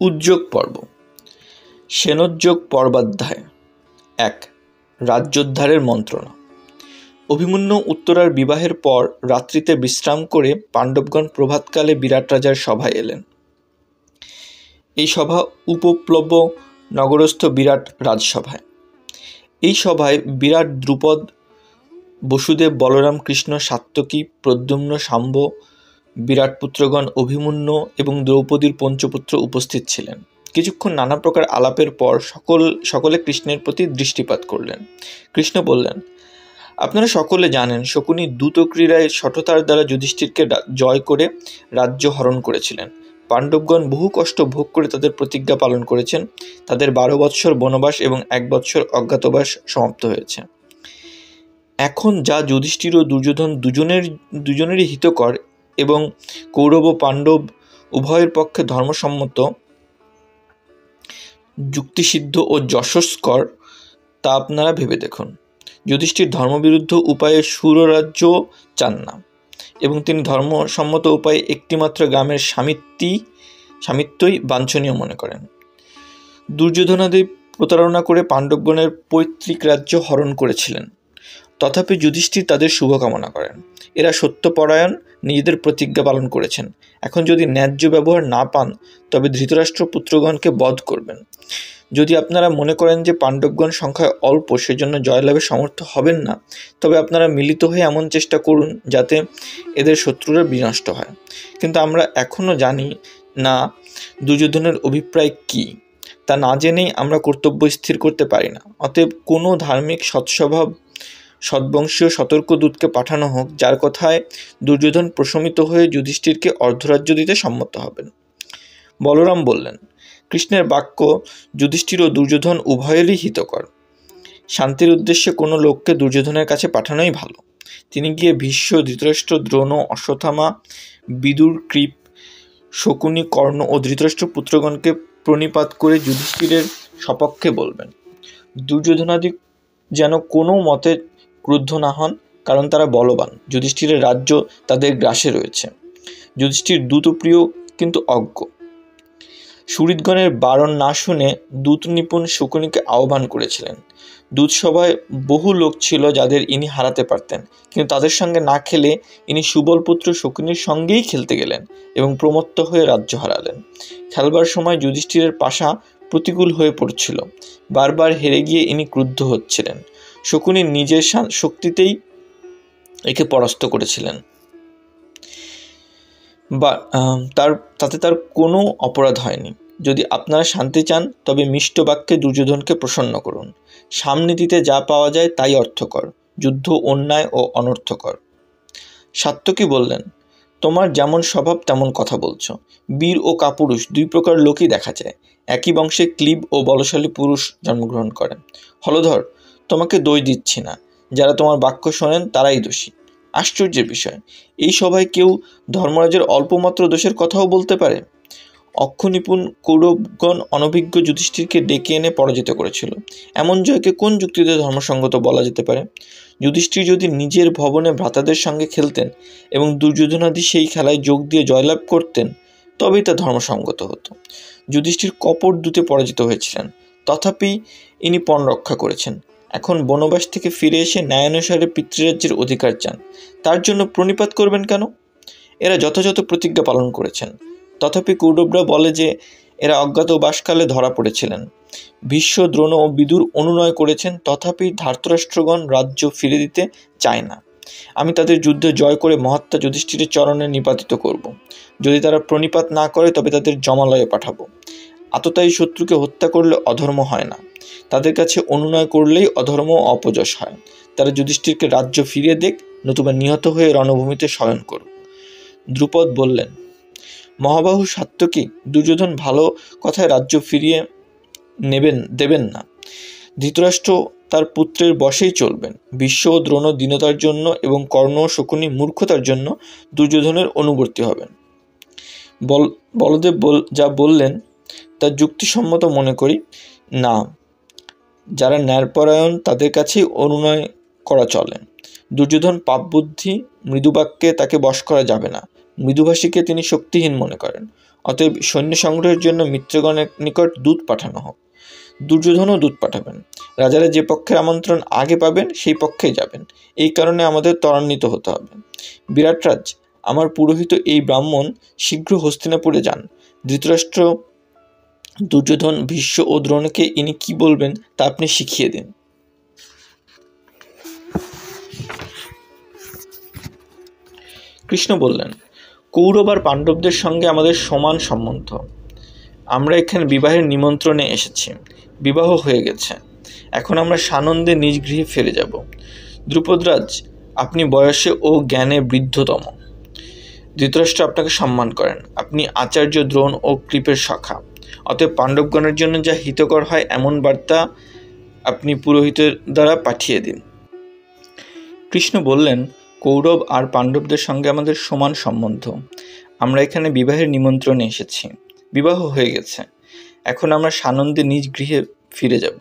উদ্যোগ পর্ব। সেনোদ্যোগ পর্বাধ্যায় ১। রাজ্যোদ্ধারের মন্ত্রণা। অভিমন্যু উত্তরার বিবাহের পর রাত্রিতে বিশ্রাম করে পাণ্ডবগণ প্রভাতকালে বিরাট রাজার সভায় এলেন। এই সভা উপপ্লব্য নগরস্থ বিরাট রাজসভায়। এই সভায় বিরাট দ্রুপদ, বসুদেব, বলরাম, কৃষ্ণ, সাত্যকী, প্রদ্যুম্ন, শাম্ব, বিরাট পুত্রগণ অভিমন্যু এবং দ্রৌপদীর পঞ্চপুত্র উপস্থিত ছিলেন। কিছুক্ষণ নানা প্রকার আলাপের পর সকলে কৃষ্ণের প্রতি দৃষ্টিপাত করলেন। কৃষ্ণ বললেন, আপনারা সকলে জানেন শকুনি দ্রুত ক্রীড়ায় শঠতার দ্বারা যুধিষ্ঠিরকে জয় করে রাজ্য হরণ করেছিলেন। পাণ্ডবগণ বহু কষ্ট ভোগ করে তাদের প্রতিজ্ঞা পালন করেছেন। তাদের 12 বৎসর বনবাস এবং 1 বৎসর অজ্ঞাতবাস সমাপ্ত হয়েছে। এখন যা যুধিষ্ঠির ও দুর্যোধন দুজনেরই হিতকর এবং কৌরব ও পাণ্ডব উভয়ের পক্ষে ধর্মসম্মত, যুক্তিসিদ্ধ ও যশস্কর, তা আপনারা ভেবে দেখুন। যুধিষ্ঠির ধর্মবিরুদ্ধ উপায়ে সুররাজ্য চান না এবং তিনি ধর্মসম্মত উপায়ে একটিমাত্র গ্রামের স্বামিত্বই বাঞ্ছনীয় মনে করেন। দুর্যোধনাদি প্রতারণা করে পাণ্ডবগণের পৈতৃক রাজ্য হরণ করেছিলেন, তথাপি যুধিষ্ঠির তাদের শুভকামনা করেন। এরা সত্যপরায়ণ, নিজেদের প্রতিজ্ঞা পালন করেছেন। এখন যদি ন্যায্য ব্যবহার না পান তবে ধৃতরাষ্ট্র পুত্রগণকে বধ করবেন। যদি আপনারা মনে করেন যে পাণ্ডবগণ সংখ্যায় অল্প, সেজন্য জয়লাভে সমর্থ হবেন না, তবে আপনারা মিলিত হয়ে এমন চেষ্টা করুন যাতে এদের শত্রুরা বিনষ্ট হয়। কিন্তু আমরা এখনও জানি না দুর্যোধনের অভিপ্রায় কী। তা না জেনেই আমরা কর্তব্য স্থির করতে পারি না। অতএব কোনো ধার্মিক, সৎস্বভাব, সদ্বংশীয় সতর্ক দূতকে পাঠানো হোক, যার কথায় দুর্যোধন প্রশমিত হয়ে যুধিষ্ঠিরকে অর্ধরাজ্য দিতে সম্মত হবেন। বলরাম বললেন, কৃষ্ণের বাক্য যুধিষ্ঠির ও দুর্যোধন উভয়েরই হিতকর। শান্তির উদ্দেশ্যে কোনো লোককে দুর্যোধনের কাছে পাঠানোই ভালো। তিনি গিয়ে ভীষ্ম, ধৃতরাষ্ট্র, দ্রোণ, অশ্বত্থামা, বিদুর, কৃপ, শকুনি, কর্ণ ও ধৃতরাষ্ট্র পুত্রগণকে প্রণিপাত করে যুধিষ্ঠিরের সপক্ষে বলবেন। দুর্যোধনাদি যেন কোনো মতে ক্রুদ্ধ না হন, কারণ তারা বলবান। যুধিষ্ঠিরের রাজ্য তাদের গ্রাসে রয়েছে। যুধিষ্ঠির দূতপ্রিয় কিন্তু অজ্ঞ। সুহৃদগণের বারণ না শুনে দূত নিপুণ শকুনিকে আহ্বান করেছিলেন। দূতসভায় বহু লোক ছিল যাদের ইনি হারাতে পারতেন, কিন্তু তাদের সঙ্গে না খেলে ইনি সুবলপুত্র শকুনির সঙ্গেই খেলতে গেলেন এবং প্রমত্ত হয়ে রাজ্য হারালেন। খেলবার সময় যুধিষ্ঠিরের পাশা প্রতিকূল হয়ে পড়ছিল। বারবার হেরে গিয়ে ইনি ক্রুদ্ধ হচ্ছিলেন। শকুনি নিজের শক্তিতেই একে পরাস্ত করেছিলেন, তাতে তার কোনো অপরাধ হয়নি। যদি আপনারা শান্তি চান তবে মিষ্ট বাক্যে দুর্যোধনকে প্রসন্ন করুন। সামনীতিতে যা পাওয়া যায় তাই অর্থকর, যুদ্ধ অন্যায় ও অনর্থকর। সাত্যকী বললেন, তোমার যেমন স্বভাব তেমন কথা বলছো। বীর ও কাপুরুষ 2 প্রকার লোকই দেখা যায়। একই বংশে ক্লীব ও বলশালী পুরুষ জন্মগ্রহণ করেন। হলধর, তোমাকে দোষ দিচ্ছি না, যারা তোমার বাক্য শোনেন তারাই দোষী। আশ্চর্যের বিষয়, এই সভায় কেউ ধর্মরাজের অল্পমাত্র দোষের কথাও বলতে পারে। অক্ষনিপুণ কৌরবগণ অনভিজ্ঞ যুধিষ্ঠিরকে ডেকে এনে পরাজিত করেছিল। এমন জয়কে কোন যুক্তিতে ধর্মসঙ্গত বলা যেতে পারে? যুধিষ্ঠির যদি নিজের ভবনে ভ্রাতাদের সঙ্গে খেলতেন এবং দুর্যোধনাদি সেই খেলায় যোগ দিয়ে জয়লাভ করতেন, তবেই তা ধর্মসঙ্গত হতো। যুধিষ্ঠির কপট দূতে পরাজিত হয়েছিলেন, তথাপি ইনি পণ রক্ষা করেছেন। এখন বনবাস থেকে ফিরে এসে ন্যায়ানুসারে পিতৃরাজ্যের অধিকার চান, তার জন্য প্রণিপাত করবেন কেন? এরা যথাযথ প্রতিজ্ঞা পালন করেছেন, তথাপি কৌরবরা বলে যে এরা অজ্ঞাতবাসকালে ধরা পড়েছিলেন। ভীষ্ম, দ্রোণ ও বিদুর অনুনয় করেছেন, তথাপি ধার্তরাষ্ট্রগণ রাজ্য ফিরে দিতে চায় না। আমি তাদের যুদ্ধে জয় করে মহাত্মা যুধিষ্ঠিরের চরণে নিপাতিত করব। যদি তারা প্রণিপাত না করে তবে তাদের জমালয়ে পাঠাবো। আততায়ী শত্রুকে হত্যা করলে অধর্ম হয় না, তাদের কাছে অনুনয় করলেই অধর্ম ও অপযশ হয়। তারা যুধিষ্ঠিরকে রাজ্য ফিরিয়ে দেখ, নতুবা নিহত হয়ে রণভূমিতে শয়ন করুক। দ্রুপদ বললেন, মহাবাহু সাত্যকী, দুর্যোধন ভালো কথায় রাজ্য ফিরিয়ে দেবেন না। ধৃতরাষ্ট্র তার পুত্রের বশেই চলবেন। ভীষ্ম ও দ্রোণ দীনতার জন্য এবং কর্ণ ও শকুনি মূর্খতার জন্য দুর্যোধনের অনুবর্তী হবেন। বলদেব যা বললেন তা যুক্তিসম্মত মনে করি না। যারা ন্যায়পরায়ণ তাদের কাছেই অনুনয় করা চলে। দুর্যোধন পাপবুদ্ধি, মৃদুবাক্যে তাকে বশ করা যাবে না। মৃদুভাষীকে তিনি শক্তিহীন মনে করেন। অতএব সৈন্য সংগ্রহের জন্য মিত্রগণের নিকট দূত পাঠানো হোক। দুর্যোধনও দূত পাঠাবেন। রাজারা যে পক্ষের আমন্ত্রণ আগে পাবেন সেই পক্ষেই যাবেন। এই কারণে আমাদের ত্বরান্বিত হতে হবে। বিরাটরাজ, আমার পুরোহিত এই ব্রাহ্মণ শীঘ্র হস্তিনাপুরে যান। ধৃতরাষ্ট্র, দুর্যোধন, ভীষ্ম ও দ্রোণকে ইনি কি বলবেন তা আপনি শিখিয়ে দিন। কৃষ্ণ বললেন, কৌরব আর পাণ্ডবদের সঙ্গে আমাদের সমান সম্বন্ধ। আমরা এখানে বিবাহের নিমন্ত্রণে এসেছি। বিবাহ হয়ে গেছে। এখন আমরা সানন্দে নিজ গৃহে ফিরে যাব। দ্রুপদরাজ, আপনি বয়সে ও জ্ঞানে বৃদ্ধতম। ধৃতরাষ্ট্র আপনাকে সম্মান করেন। আপনি আচার্য দ্রোণ ও কৃপের সখা। অতএব পাণ্ডবগণের জন্য যা হিতকর হয় এমন বার্তা আপনি পুরোহিতের দ্বারা পাঠিয়ে দিন। কৃষ্ণ বললেন, কৌরব আর পাণ্ডবদের সঙ্গে আমাদের সমান সম্বন্ধ। আমরা এখানে বিবাহের নিমন্ত্রণে এসেছি। বিবাহ হয়ে গেছে। এখন আমরা সানন্দে নিজ গৃহে ফিরে যাব।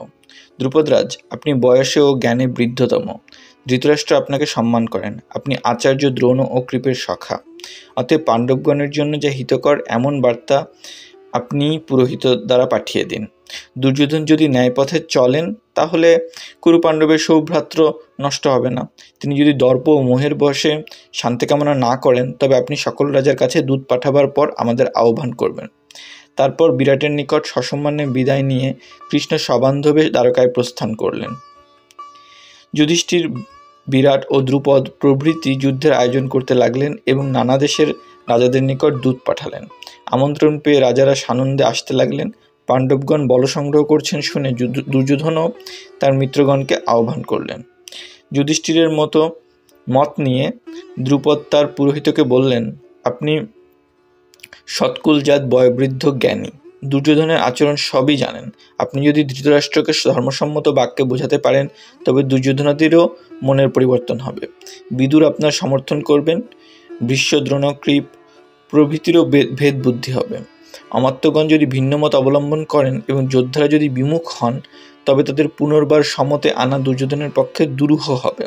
দ্রুপদরাজ, আপনি বয়সে ও জ্ঞানে বৃদ্ধতম। ধৃতরাষ্ট্র আপনাকে সম্মান করেন। আপনি আচার্য দ্রোণ ও কৃপের সখা। অতএব পাণ্ডবগণের জন্য যা হিতকর এমন বার্তা আপনি পুরোহিত দ্বারা পাঠিয়ে দিন। দুর্যোধন যদি ন্যায়পথে চলেন তাহলে কুরু পাণ্ডবের সৌভ্রাত্র নষ্ট হবে না। তিনি যদি দর্প ও মোহের বশে শান্তি কামনা না করেন তবে আপনি সকল রাজার কাছে দূত পাঠাবার পর আমাদের আহ্বান করবেন। তারপর বিরাটের নিকট সসম্মানে বিদায় নিয়ে কৃষ্ণ সবান্ধবে দ্বারকায় প্রস্থান করলেন। যুধিষ্ঠির, বিরাট ও দ্রুপদ প্রভৃতি যুদ্ধের আয়োজন করতে লাগলেন এবং নানা দেশের রাজাদের নিকট দূত পাঠালেন। আমন্ত্রণ পেয়ে রাজারা সানন্দে আসতে লাগলেন। পাণ্ডবগণ বল সংগ্রহ করছেন শুনে দুর্যোধনও তার মিত্রগণকে আহ্বান করলেন। যুধিষ্ঠিরের মত নিয়ে দ্রুপদ তার পুরোহিতকে বললেন, আপনি সৎকুলজাত বয়োবৃদ্ধ জ্ঞানী, দুর্যোধনের আচরণ সবই জানেন। আপনি যদি ধৃতরাষ্ট্রকে ধর্মসম্মত বাক্যে বোঝাতে পারেন তবে দুর্যোধনাদেরও মনের পরিবর্তন হবে। বিদুর আপনার সমর্থন করবেন। ভীষ্ম, দ্রোণ, কৃপ প্রভৃতিরও ভেদ বুদ্ধি হবে। অমাত্যগণ যদি ভিন্ন মত অবলম্বন করেন এবং যোদ্ধারা যদি বিমুখ হন তবে তাদের পুনর্বার সমতে আনা দুর্যোধনের পক্ষে দুরূহ হবে।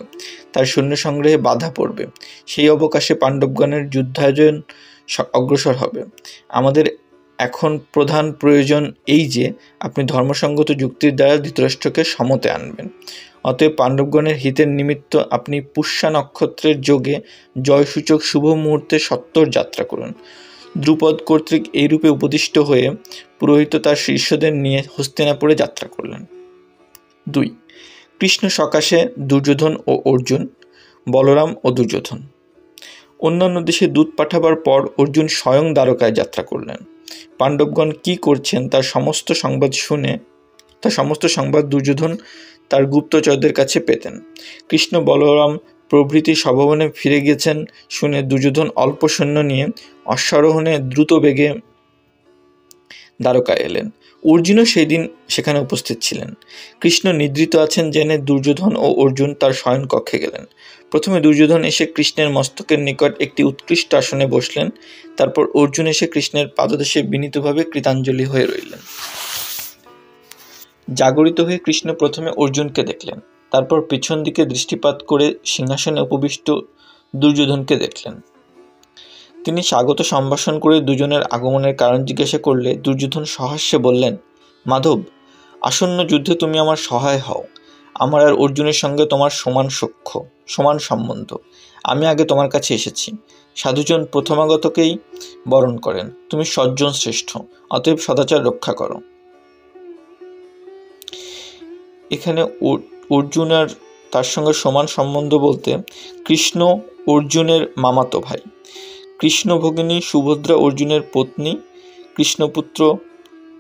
তার সৈন্য সংগ্রহে বাধা পড়বে। সেই অবকাশে পাণ্ডবগণের যুদ্ধায়োজন অগ্রসর হবে। আমাদের এখন প্রধান প্রয়োজন এই যে আপনি ধর্মসঙ্গত যুক্তির দ্বারা ধৃতরাষ্ট্রকে সমতে আনবেন। অতএব পাণ্ডবগণের হিতের নিমিত্ত আপনি পুষ্যা নক্ষত্রের যোগে জয়সূচক শুভ মুহূর্তে সত্বর যাত্রা করুন। দ্রুপদ কর্তৃক এইরূপে উপদিষ্ট হয়ে পুরোহিত তার শিষ্যদের নিয়ে হস্তিনাপুরে যাত্রা করলেন। 2. কৃষ্ণ সকাশে দুর্যোধন ও অর্জুন, বলরাম ও দুর্যোধন। অন্যান্য দেশে দূত পাঠাবার পর অর্জুন স্বয়ং দ্বারকায় যাত্রা করলেন। পাণ্ডবগণ কি করছেন তার সমস্ত সংবাদ দুর্যোধন তার গুপ্তচরদের কাছে পেতেন। কৃষ্ণ, বলরাম প্রভৃতি সভবনে ফিরে গেছেন শুনে দুর্যোধন অল্প সৈন্য নিয়ে অশ্বারোহণে দ্রুত বেগে দ্বারকায় এলেন। অর্জুনও সেই দিন সেখানে উপস্থিত ছিলেন। কৃষ্ণ নিদ্রিত আছেন জেনে দুর্যোধন ও অর্জুন তার শয়ন কক্ষে গেলেন। প্রথমে দুর্যোধন এসে কৃষ্ণের মস্তকের নিকট একটি উৎকৃষ্ট আসনে বসলেন। তারপর অর্জুন এসে কৃষ্ণের পাদদেশে বিনীতভাবে কৃতাঞ্জলি হয়ে রইলেন। জাগরিত হয়ে কৃষ্ণ প্রথমে অর্জুনকে দেখলেন। তারপর পিছন দিকে দৃষ্টিপাত করে সিংহাসনে উপবিষ্ট দুর্যোধনকে দেখলেন। তিনি স্বাগত সম্ভাষণ করে দুজনের আগমনের কারণ জিজ্ঞাসা করলে দুর্যোধন সহাস্যে বললেন, মাধব, আসন্ন যুদ্ধে তুমি আমার সহায় হও। আমার আর অর্জুনের সঙ্গে তোমার সমান সম্বন্ধ। আমি আগে তোমার কাছে এসেছি। সাধুজন প্রথমাগতকেই বরণ করেন। তুমি সজ্জন শ্রেষ্ঠ, অতএব সদাচার রক্ষা করো। এখানে অর্জুন আর তার সঙ্গে সমান সম্বন্ধ বলতে কৃষ্ণ অর্জুনের মামাতো ভাই। কৃষ্ণ ভগিনী সুভদ্রা অর্জুনের পত্নী, কৃষ্ণপুত্র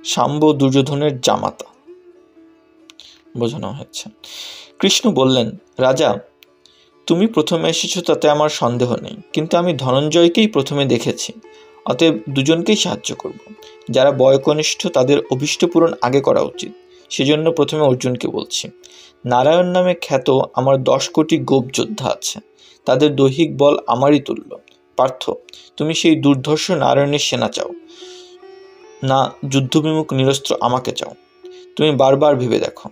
শাম্ব দুর্যোধনের জামাতা বোঝানো হয়েছে। কৃষ্ণ বললেন, রাজা, তুমি প্রথমে এসেছো তাতে আমার সন্দেহ নেই, কিন্তু আমি ধনঞ্জয়কেই প্রথমে দেখেছি। অতএব দুজনকেই সাহায্য করব। যারা বয়কনিষ্ঠ তাদের অভীষ্ট পূরণ আগে করা উচিত। সেজন্য প্রথমে অর্জুনকে বলছি। নারায়ণ নামে খ্যাত আমার 10 কোটি গোপ যোদ্ধা আছে। তাদের দৈহিক বল আমারই তুল্য। পার্থ, তুমি সেই দুর্ধর্ষ নারায়ণের সেনা চাও না যুদ্ধবিমুখ নিরস্ত্র আমাকে চাও? তুমি বারবার ভেবে দেখো।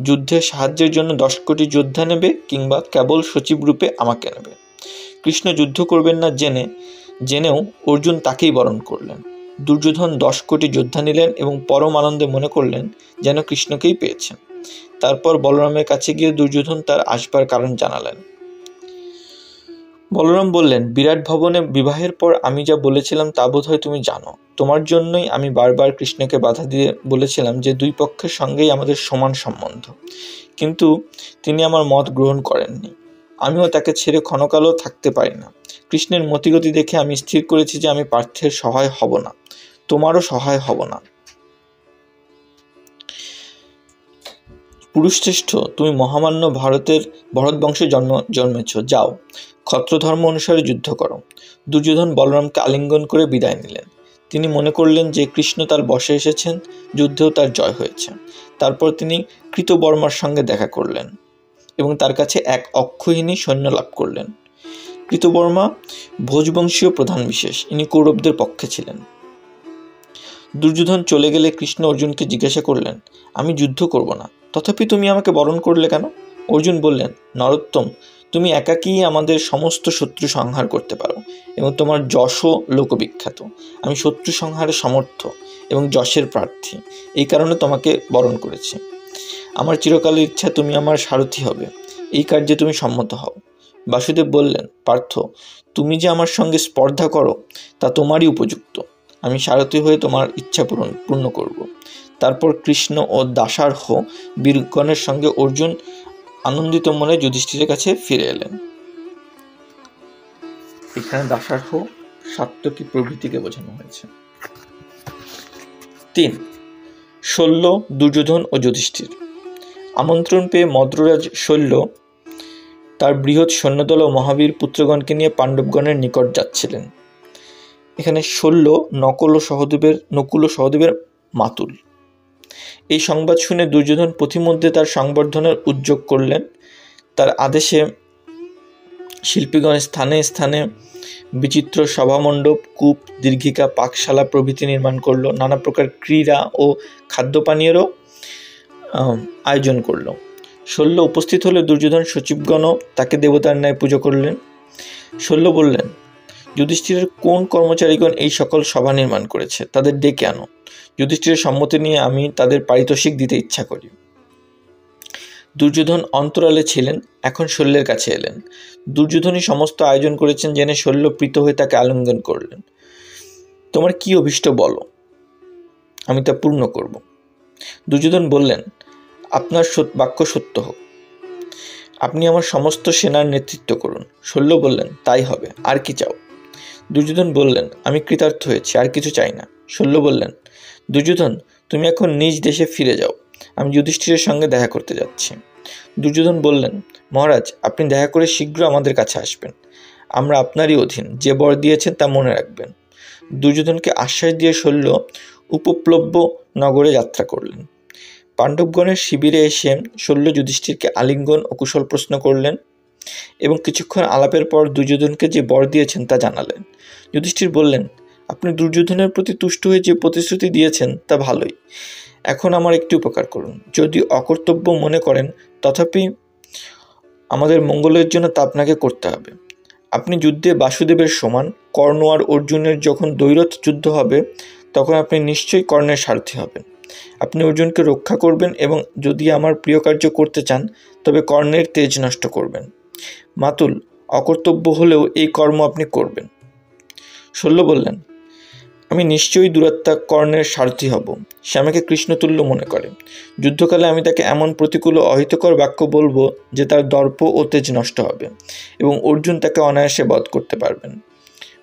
যুদ্ধে সাহায্যের জন্য 10 কোটি যোদ্ধা নেবে কিংবা কেবল সচিব রূপে আমাকে নেবে? কৃষ্ণ যুদ্ধ করবেন না জেনেও অর্জুন তাকেই বরণ করলেন। দুর্যোধন 10 কোটি যোদ্ধা নিলেন এবং পরম আনন্দে মনে করলেন যেন কৃষ্ণকেই পেয়েছেন। তারপর বলরামের কাছে গিয়ে দুর্যোধন তার আসবার কারণ জানালেন। বলরাম বললেন, বিরাট ভবনে বিবাহের পর আমি যা বলেছিলাম তা বোধহয় তুমি জানো। তোমার জন্যই আমি বারবার কৃষ্ণকে বাধা দিয়ে বলেছিলাম যে দুই পক্ষের সঙ্গেই আমাদের সমান সম্বন্ধ, কিন্তু তিনি আমার মত গ্রহণ করেননি। আমিও তাকে ছেড়ে ক্ষণকালও থাকতে পারি না। কৃষ্ণের মতিগতি দেখে আমি স্থির করেছি যে আমি পার্থের সহায় হব না, তোমারও সহায় হব না। পুরুষশ্রেষ্ঠ, তুমি মহামান্য ভরত বংশে জন্মেছ, যাও ক্ষত্রধর্ম অনুসারে যুদ্ধ করো। দুর্যোধন বলরামকে আলিঙ্গন করে বিদায় নিলেন। তিনি মনে করলেন যে কৃষ্ণ তার বশে এসেছেন, যুদ্ধেও তার জয় হয়েছে। তারপর তিনি কৃতবর্মার সঙ্গে দেখা করলেন এবং তার কাছে এক অক্ষয়িনী সৈন্য লাভ করলেন। কৃতবর্মা ভোজবংশীয় প্রধান বিশেষ, ইনি কৌরবদের পক্ষে ছিলেন। দুর্যোধন চলে গেলে কৃষ্ণ অর্জুনকে জিজ্ঞাসা করলেন, আমি যুদ্ধ করব না, তথাপি তুমি আমাকে বরণ করলে কেন? অর্জুন বললেন, নরোত্তম, তুমি একাকী আমাদের সমস্ত শত্রু সংহার করতে পারো এবং তোমার যশও লোকবিখ্যাত। আমি শত্রু সংহারে সমর্থ এবং যশের প্রার্থী, এই কারণে তোমাকে বরণ করেছি। আমার চিরকালের ইচ্ছা তুমি আমার সারথি হবে, এই কার্যে তুমি সম্মত হও। বাসুদেব বললেন, পার্থ, তুমি যে আমার সঙ্গে স্পর্ধা করো তা তোমারই উপযুক্ত। আমি সারথি হয়ে তোমার ইচ্ছা পূর্ণ করব। তারপর কৃষ্ণ ও দাসার্হ বীরগণের সঙ্গে অর্জুন আনন্দিত মনে যুধিষ্ঠিরের কাছে ফিরে এলেন। এখানে দাসার্হ সাত্যকী প্রভৃতিকে বোঝানো হয়েছে। 3. শল্য, দুর্যোধন ও যুধিষ্ঠির। আমন্ত্রণ পেয়ে মদ্ররাজ শল্য তার বৃহৎ সৈন্যদল ও মহাবীর পুত্রগণকে নিয়ে পাণ্ডবগণের নিকট যাচ্ছিলেন। এখানে শল্য নকুল ও সহদেবের মাতুল। এই সংবাদ শুনে দুর্যোধন পথিমধ্যে তার সংবর্ধনার উদ্যোগ করলেন। তার আদেশে শিল্পীগণ স্থানে স্থানে বিচিত্র সভামণ্ডপ, কূপ, দীর্ঘিকা, পাকশালা প্রভৃতি নির্মাণ করল। নানা প্রকার ক্রীড়া ও খাদ্যপানীয়েরও আয়োজন করল। শল্য উপস্থিত হলে দুর্যোধন সচিবগণও তাকে দেবতার ন্যায় পুজো করলেন। শল্য বললেন, যুধিষ্ঠিরের কোন কর্মচারীগণ এই সকল সভা নির্মাণ করেছে, তাদের ডেকে আনো। যুধিষ্ঠিরের সম্মতি নিয়ে আমি তাদের পারিতোষিক দিতে ইচ্ছা করি। দুর্যোধন অন্তরালে ছিলেন, এখন শল্যের কাছে এলেন। দুর্যোধনই সমস্ত আয়োজন করেছেন জেনে শল্য প্রীত হয়ে তাকে আলিঙ্গন করলেন। তোমার কি অভীষ্ট বলো, আমি তা পূর্ণ করব। দুর্যোধন বললেন, আপনার বাক্য সত্য হোক, আপনি আমার সমস্ত সেনার নেতৃত্ব করুন। শল্য বললেন, তাই হবে, আর কি চাও? দুর্যোধন বললেন, আমি কৃতার্থ হয়েছি, আর কিছু চাই না। শল্য বললেন, দুর্যোধন, তুমি এখন নিজ দেশে ফিরে যাও, আমি যুধিষ্ঠিরের সঙ্গে দেখা করতে যাচ্ছি। দুর্যোধন বললেন, মহারাজ, আপনি দেখা করে শীঘ্র আমাদের কাছে আসবেন, আমরা আপনারই অধীন, যে বর দিয়েছেন তা মনে রাখবেন। দুর্যোধনকে আশ্বাস দিয়ে শল্য উপপ্লব্য নগরে যাত্রা করলেন। পাণ্ডবগণের শিবিরে এসে শল্য যুধিষ্ঠিরকে আলিঙ্গন ও কুশল প্রশ্ন করলেন এবং কিছুক্ষণ আলাপের পর দুর্যোধনকে যে বর দিয়েছেন তা জানালেন। যুধিষ্ঠির বললেন, আপনি দুর্যোধনের প্রতি তুষ্ট হয়ে যে প্রতিশ্রুতি দিয়েছেন তা ভালোই, এখন আমার একটি উপকার করুন। যদি অকর্তব্য মনে করেন তথাপি আমাদের মঙ্গলের জন্য তা আপনাকে করতে হবে। আপনি যুদ্ধে বাসুদেবের সমান, কর্ণ আর অর্জুনের যখন দ্বৈরথ যুদ্ধ হবে তখন আপনি নিশ্চয়ই কর্ণের সারথি হবেন। আপনি অর্জুনকে রক্ষা করবেন এবং যদি আমার প্রিয় কার্য করতে চান তবে কর্ণের তেজ নষ্ট করবেন। মাতুল, অকর্তব্য হলেও এই কর্ম আপনি করবেন। শল্য বললেন, আমি নিশ্চয়ই দুরাত্মা কর্ণের সারথি হব। সে আমাকে কৃষ্ণতুল্য মনে করে। যুদ্ধকালে আমি তাকে এমন প্রতিকূল ও অহিতকর বাক্য বলবো যে তার দর্প ও তেজ নষ্ট হবে এবং অর্জুন তাকে অনায়াসে বধ করতে পারবেন।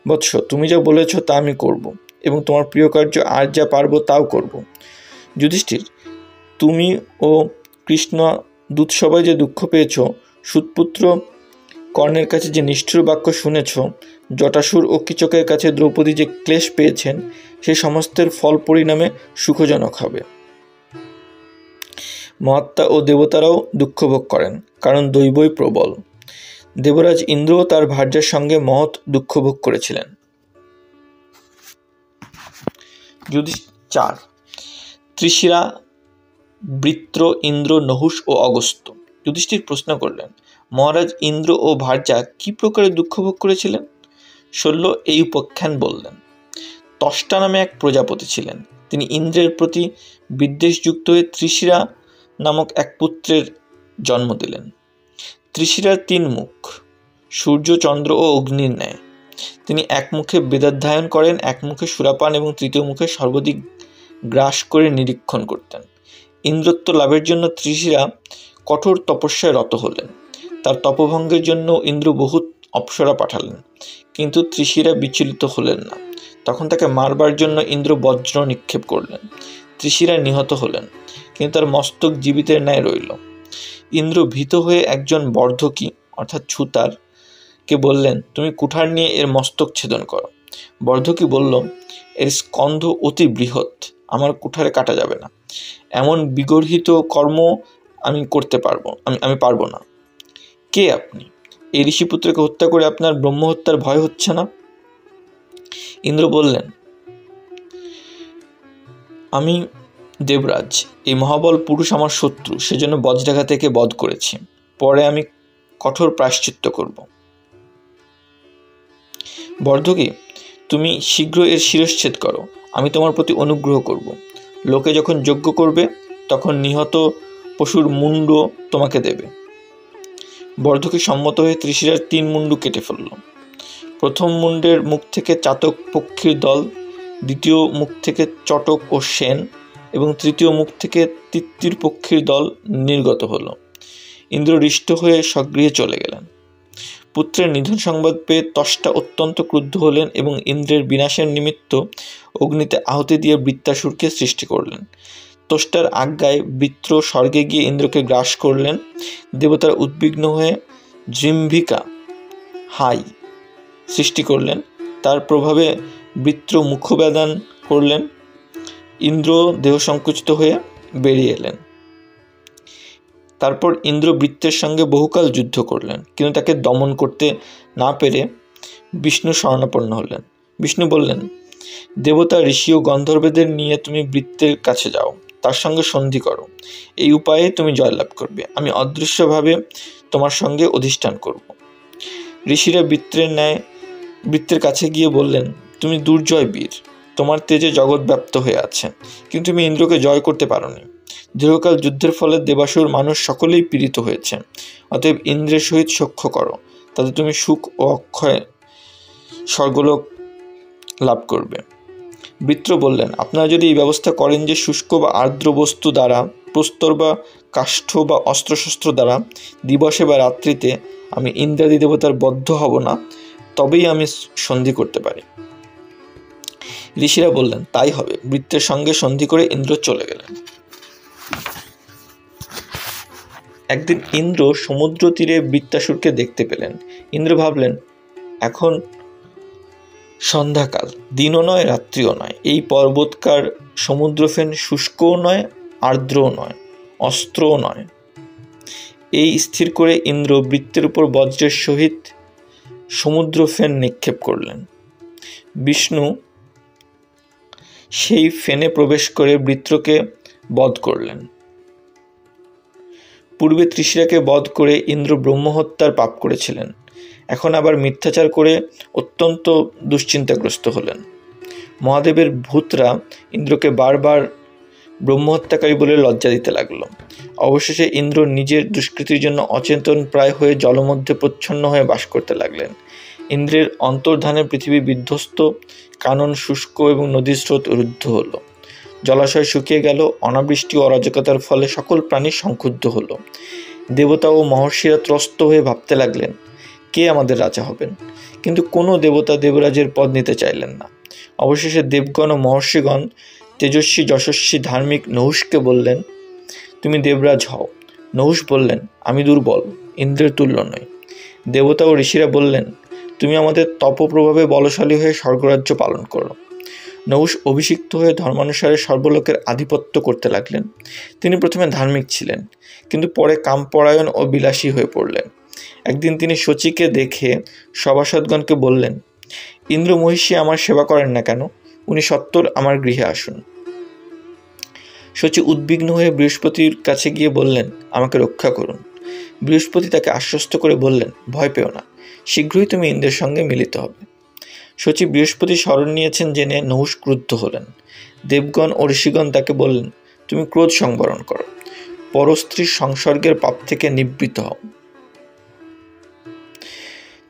বৎস, তুমি যা বলেছ তা আমি করব এবং তোমার প্রিয় কার্য আর যা পারবো তাও করব। যুধিষ্ঠির, তুমি ও কৃষ্ণ দূতসভায় যে দুঃখ পেয়েছ, সুতপুত্র কর্ণের কাছে যে নিষ্ঠুর বাক্য শুনেছ, জটাসুর ও কীচকের কাছে দ্রৌপদী যে ক্লেশ পেয়েছেন, সে সমস্তের ফল পরিণামে সুখজনক হবে। মহাত্মা ও দেবতারাও দুঃখ ভোগ করেন, কারণ দৈবই প্রবল। দেবরাজ ইন্দ্রও তার ভার্যার সঙ্গে মহৎ দুঃখ ভোগ করেছিলেন। 4. ত্রিশিরা, বৃত্র, ইন্দ্র, নহুষ ও অগস্ত্য। যুধিষ্ঠির প্রশ্ন করলেন, মহারাজ ইন্দ্র ও ভার্যা কি প্রকারে দুঃখ ভোগ করেছিলেন? শল্য এই উপাখ্যান বললেন। ত্বষ্টা নামে এক প্রজাপতি ছিলেন। তিনি ইন্দ্রের প্রতি বিদ্বেষযুক্ত হয়ে ত্রিশিরা নামক এক পুত্রের জন্ম দিলেন। ত্রিশিরার 3 মুখ, সূর্য, চন্দ্র ও অগ্নির ন্যায়। তিনি এক মুখে বেদাধ্যয়ন করেন, এক মুখে সুরাপান এবং তৃতীয় মুখে সর্বাধিক গ্রাস করে নিরীক্ষণ করতেন। ইন্দ্রত্ব লাভের জন্য ত্রিশিরা কঠোর তপস্যায় রত হলেন। তার তপভঙ্গের জন্য ইন্দ্র বহুত অপ্সরা পাঠালেন, কিন্তু ত্রিশিরা বিচলিত হলেন না। তখন তাকে মারবার জন্য ইন্দ্র বজ্র নিক্ষেপ করলেন। ত্রিশিরা নিহত হলেন, কিন্তু তার মস্তক জীবিতের ন্যায় রইল। ইন্দ্র ভীত হয়ে একজন বর্ধকী অর্থাৎ ছুতার কে বললেন, তুমি কুঠার নিয়ে এর মস্তক ছেদন করো। বর্ধকী বলল, এর স্কন্ধ অতি বৃহৎ, আমার কুঠারে কাটা যাবে না। এমন বিগর্হিত কর্ম আমি পারবো না। কে আপনি? এই ঋষিপুত্রকে হত্যা করে আপনার ব্রহ্মহত্যার ভয় হচ্ছে না? ইন্দ্র বললেন, আমি দেবরাজ, এই মহাবল পুরুষ আমার শত্রু, সেজন্য বজ্রাঘাতে একে বধ করেছি। পরে আমি কঠোর প্রায়শ্চিত্ত করব। বর্ধকী, তুমি শীঘ্র এর শিরশ্ছেদ করো, আমি তোমার প্রতি অনুগ্রহ করব। লোকে যখন যজ্ঞ করবে তখন নিহত পশুর মুন্ড তোমাকে দেবে। বর্ধকী সম্মত হয়ে ত্রিশিরার 3 মুন্ডু কেটে ফেলল। প্রথম মুন্ডের মুখ থেকে চাতক পক্ষীর দল, দ্বিতীয় মুখ থেকে চটক ও সেন এবং তৃতীয় মুখ থেকে তিত্তির পক্ষীর দল নির্গত হল। ইন্দ্র হৃষ্ট হয়ে স্বগৃহে চলে গেলেন। পুত্রের নিধন সংবাদ পেয়ে ত্বষ্টা অত্যন্ত ক্রুদ্ধ হলেন এবং ইন্দ্রের বিনাশের নিমিত্ত অগ্নিতে আহুতি দিয়ে বৃত্তাসুরকে সৃষ্টি করলেন। ত্বষ্টার আজ্ঞায় বৃত্র স্বর্গে গিয়ে ইন্দ্রকে গ্রাস করলেন। দেবতারা উদ্বিগ্ন হয়ে জৃম্ভিকা হাই সৃষ্টি করলেন। তার প্রভাবে বৃত্র মুখবেদন করলেন। ইন্দ্র দেহ সংকুচিত হয়ে বেরিয়ে এলেন। তারপর ইন্দ্র বৃত্তের সঙ্গে বহুকাল যুদ্ধ করলেন, কিন্তু তাকে দমন করতে না পেরে বিষ্ণু শরণাপন্ন হলেন। বিষ্ণু বললেন, দেবতা, ঋষি ও গন্ধর্বদের নিয়ে তুমি বৃত্তের কাছে যাও, তার সঙ্গে সন্ধি করো। এই উপায়ে তুমি জয়লাভ করবে। আমি অদৃশ্যভাবে তোমার সঙ্গে অধিষ্ঠান করব। ঋষিরা বৃত্তের কাছে গিয়ে বললেন, তুমি দুর্জয় বীর, তোমার তেজে জগৎ ব্যাপ্ত হয়ে আছে, কিন্তু তুমি ইন্দ্রকে জয় করতে পারোনি। দীর্ঘকাল যুদ্ধের ফলে দেবাসুর মানুষ সকলেই পীড়িত হয়েছে। অতএব ইন্দ্রের সহিত সখ্য করো, তাতে তুমি সুখ ও অক্ষয় স্বর্গলোক লাভ করবে। বৃত্র বললেন, আপনারা যদি এই ব্যবস্থা করেন যে শুষ্ক বা আর্দ্র বস্তু দ্বারা, প্রস্তর বা কাষ্ঠ বা অস্ত্রশস্ত্র দ্বারা দিবসে বা রাত্রিতে আমি ইন্দ্রাদি দেবতার বদ্ধ হব না, তবেই আমি সন্ধি করতে পারি। ঋষিরা বললেন, তাই হবে। বৃত্তের সঙ্গে সন্ধি করে ইন্দ্র চলে গেলেন। একদিন ইন্দ্র সমুদ্র তীরে বৃত্তাসুরকে দেখতে পেলেন। ইন্দ্র ভাবলেন, এখন সন্ধ্যাকাল, দিনও নয় রাত্রিও নয়, এই পর্বতকার সমুদ্রফেন শুষ্কও নয় আর্দ্রও নয় অস্ত্রও নয়। এই স্থির করে ইন্দ্র বৃত্তের উপর বজ্রের সহিত সমুদ্রফেন নিক্ষেপ করলেন। বিষ্ণু সেই ফেনে প্রবেশ করে বৃত্রকে বধ করলেন। পূর্বে ত্রিশিরাকে বধ করে ইন্দ্র ব্রহ্মহত্যার পাপ করেছিলেন, এখন আবার মিথ্যাচার করে অত্যন্ত দুশ্চিন্তাগ্রস্ত হলেন। মহাদেবের ভূতরা ইন্দ্রকে বারবার ব্রহ্মহত্যাকারী বলে লজ্জা দিতে লাগলো। অবশেষে ইন্দ্র নিজের দুষ্কৃতির জন্য অচেতন প্রায় হয়ে জলমধ্যে প্রচ্ছন্ন হয়ে বাস করতে লাগলেন। ইন্দ্রের অন্তর্ধানে পৃথিবী বিধ্বস্ত, কানন শুষ্ক এবং নদীর স্রোত রুদ্ধ হলো। জলাশয় শুকিয়ে গেল। অনাবৃষ্টি ও অরাজকতার ফলে সকল প্রাণী সংক্ষুব্ধ হলো। দেবতা ও মহর্ষিরা ত্রস্ত হয়ে ভাবতে লাগলেন, কে আমাদের রাজা হবেন? কিন্তু কোনো দেবতা দেবরাজের পদ নিতে চাইলেন না। অবশেষে দেবগণ ও মহর্ষিগণ তেজস্বী যশস্বী ধার্মিক নহুষকে বললেন, তুমি দেবরাজ হও। নহুষ বললেন, আমি দুর্বল, ইন্দ্রের তুল্য নই। দেবতা ও ঋষিরা বললেন, তুমি আমাদের তপপ্রভাবে বলশালী হয়ে স্বর্গরাজ্য পালন করো। নহুষ অভিষিক্ত হয়ে ধর্মানুসারে সর্বলোকের আধিপত্য করতে লাগলেন। তিনি প্রথমে ধার্মিক ছিলেন, কিন্তু পরে কামপরায়ণ ও বিলাসী হয়ে পড়লেন। একদিন তিনি শচীকে দেখে সভাসদগণকে বললেন, ইন্দ্র মহিষী আমার সেবা করেন না কেন? উনি সত্বর আমার গৃহে আসুন। শচী উদ্বিগ্ন হয়ে বৃহস্পতির কাছে গিয়ে বললেন, আমাকে রক্ষা করুন। বৃহস্পতি তাকে আশ্বস্ত করে বললেন, ভয় পেও না, শীঘ্রই তুমি ইন্দ্রের সঙ্গে মিলিত হবে। শচী বৃহস্পতি স্মরণ নিয়েছেন জেনে নহুষ ক্রুদ্ধ হলেন। দেবগণ ও ঋষিগণ তাকে বললেন, তুমি ক্রোধ সংবরণ করো, পরস্ত্রীর সংসর্গের পাপ থেকে নিবৃত্ত হও।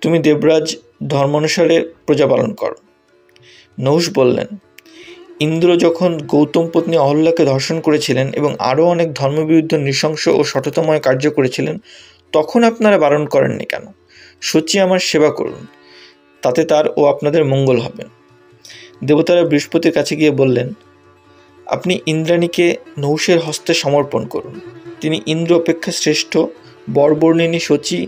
তুমি দেবরাজ ধর্মানুসারে প্রজা পালন করো। নহুষ বললেন, ইন্দ্র যখন গৌতম পত্নী অহল্যাকে ধর্ষণ করেছিলেন এবং আরও অনেক ধর্মবিরুদ্ধ নৃশংস ও সততাময় কার্য করেছিলেন, তখন আপনারা বারণ করেননি কেন? শচী আমার সেবা করুন, তাতে তার ও আপনাদের মঙ্গল হবে। দেবতারা বৃহস্পতির কাছে গিয়ে বললেন, আপনি ইন্দ্রাণীকে নহুষের হস্তে সমর্পণ করুন। তিনি ইন্দ্র অপেক্ষা শ্রেষ্ঠ, বরবর্ণিনী শচী,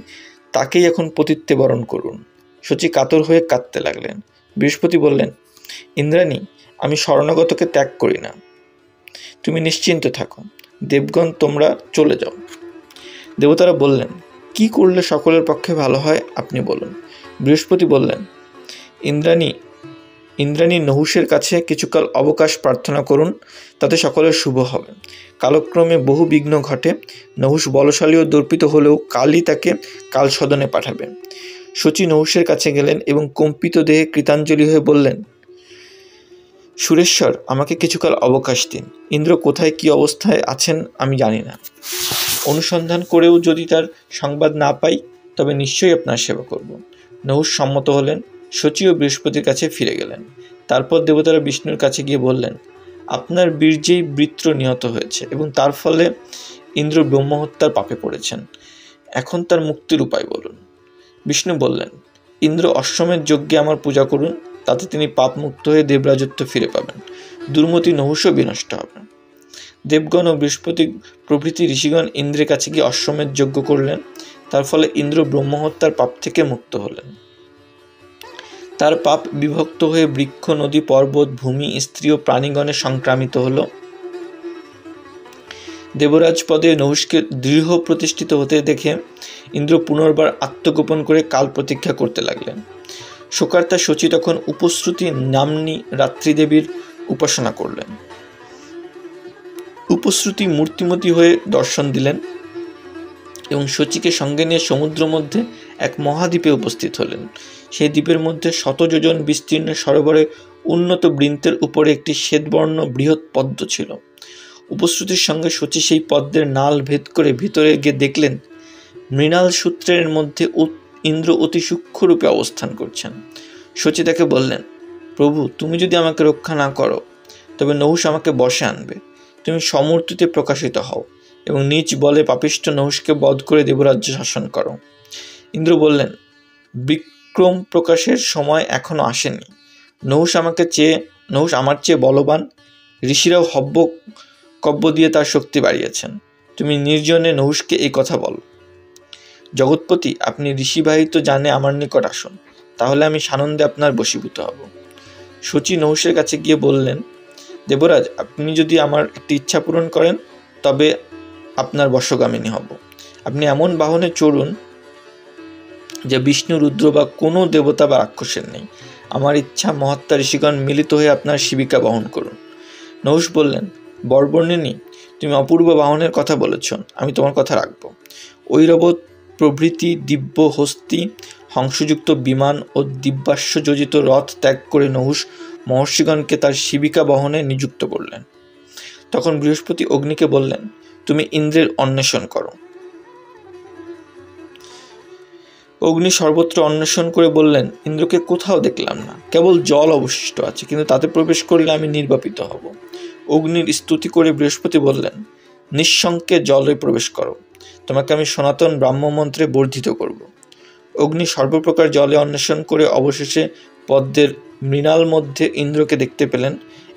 তাকেই এখন পতিত্বে বরণ করুন। শচী কাতর হয়ে কাঁদতে লাগলেন। বৃহস্পতি বললেন, ইন্দ্রাণী, আমি শরণাগতকে ত্যাগ করি না, তুমি নিশ্চিন্ত থাকো। দেবগণ, তোমরা চলে যাও। দেবতারা বললেন, কি করলে সকলের পক্ষে ভালো হয় আপনি বলুন। বৃহস্পতি বললেন, ইন্দ্রাণী নহুষের কাছে কিছুকাল অবকাশ প্রার্থনা করুন, তাতে সকলের শুভ হবে। কালক্রমে বহু বিঘ্ন ঘটে। নহুষ বলশালী ও দর্পিত হলেও কালই তাকে কালসদনে পাঠাবে। শচী নহুষের কাছে গেলেন এবং কম্পিত দেহে কৃতাঞ্জলি হয়ে বললেন, সুরেশ্বর, আমাকে কিছুকাল অবকাশ দিন। ইন্দ্র কোথায় কি অবস্থায় আছেন আমি জানি না। অনুসন্ধান করেও যদি তার সংবাদ না পাই, তবে নিশ্চয়ই আপনার সেবা করব। নহুষ সম্মত হলেন। শচী ও বৃহস্পতির কাছে ফিরে গেলেন। তারপর দেবতারা বিষ্ণুর কাছে গিয়ে বললেন, আপনার বীর্যেই বৃত্র নিহত হয়েছে এবং তার ফলে ইন্দ্র ব্রহ্মহত্যার পাপে পড়েছেন। এখন তার মুক্তির উপায় বলুন। বিষ্ণু বললেন, ইন্দ্র অশ্বমেধ যজ্ঞে আমার পূজা করুন, তাতে তিনি পাপ মুক্ত হয়ে দেবরাজত্ব ফিরে পাবেন। দুর্মতি নহুষও বিনষ্ট হবে। দেবগণ ও বৃহস্পতি প্রভৃতি ঋষিগণ ইন্দ্রের কাছে গিয়ে অশ্বমেধ যজ্ঞ করলেন। তার ফলে ইন্দ্র ব্রহ্মহত্যার পাপ থেকে মুক্ত হলেন। তার পাপ বিভক্ত হয়ে বৃক্ষ, নদী, পর্বত, ভূমি, স্ত্রী ও প্রাণীগণে সংক্রামিত হল। দেবরাজ পদে নহুষকে দৃঢ় প্রতিষ্ঠিত হতে দেখে ইন্দ্র পুনর্বার আত্মগোপন করে কাল প্রতীক্ষা করতে লাগলেন। শোকার্তা শচী তখন উপশ্রুতি নাম্নী রাত্রিদেবীর উপাসনা করলেন। উপশ্রুতি মূর্তিমতী হয়ে দর্শন দিলেন এবং শচীকে সঙ্গে নিয়ে সমুদ্র মধ্যে এক মহাদ্বীপে উপস্থিত হলেন। সেই দ্বীপের মধ্যে 100 যোজন বিস্তীর্ণ সরোবরে উন্নত বৃন্তের উপরে একটি শ্বেতবর্ণ বৃহৎ পদ্ম ছিল। উপশ্রুতির সঙ্গে শচী সেই পদ্মের নাল ভেদ করে ভিতরে গিয়ে দেখলেন, মৃণাল সূত্রের মধ্যে ইন্দ্র অতি সূক্ষ্মরূপে অবস্থান করছেন। শচী তাকে বললেন, প্রভু, তুমি যদি আমাকে রক্ষা না করো, তবে নহুষ আমাকে বশে আনবে। তুমি সমূর্তিতে প্রকাশিত হও এবং নিজ বলে পাপিষ্ঠ নহুষকে বধ করে দেবরাজ্য শাসন করো। ইন্দ্র বললেন, বিক্রম প্রকাশের সময় এখনো আসেনি। নহুষ আমার চেয়ে বলবান। ঋষিরাও কব্য দিয়ে তার শক্তি বাড়িয়েছেন। তুমি নির্জনে নহুষকে এই কথা বলো। জগৎপতি, আপনি ঋষিবাহিত জানে আমার নিকট আসুন, তাহলে আমি সানন্দে আপনার বশীভূত হব। শচী নহুষের কাছে গিয়ে বললেন, দেবরাজ, আপনি যদি আমার একটি ইচ্ছা পূরণ করেন, তবে আপনার বশগামিনী হব। আপনি এমন বাহনে চড়ুন যে বিষ্ণু, রুদ্র বা কোনো দেবতা বা রাক্ষসের নেই। আমার ইচ্ছা মহাত্মা ঋষিগণ মিলিত হয়ে আপনার শিবিকা বহন করুন। নহুষ বললেন, বরবর্ণিনী, তুমি অপূর্ব বাহনের কথা বলেছ, আমি তোমার কথা রাখব। ঐরবত প্রভৃতি দিব্য হস্তি, হংসযুক্ত বিমান ও দিব্যাশ্ব যোজিত রথ ত্যাগ করে নহুষ মহর্ষিগণকে তার শিবিকা বহনে নিযুক্ত করলেন। তখন বৃহস্পতি অগ্নিকে বললেন, তুমি ইন্দ্রের অন্বেষণ করো। অগ্নি সর্বত্র অন্বেষণ করে বললেন, ইন্দ্রকে কোথাও দেখলাম না, কেবল জল অবশিষ্ট আছে, কিন্তু তাতে প্রবেশ করলে আমি নির্বাপিত হব। অগ্নির স্তুতি করে বৃহস্পতি বললেন, নিঃশঙ্কে জলে প্রবেশ করো, তোমাকে আমি সনাতন ব্রাহ্মমন্ত্রে বর্ধিত করব। অগ্নি সর্বপ্রকার জলে অন্বেষণ করে অবশেষে পদ্মের মৃণাল মধ্যে ইন্দ্রকে দেখতে পেলেন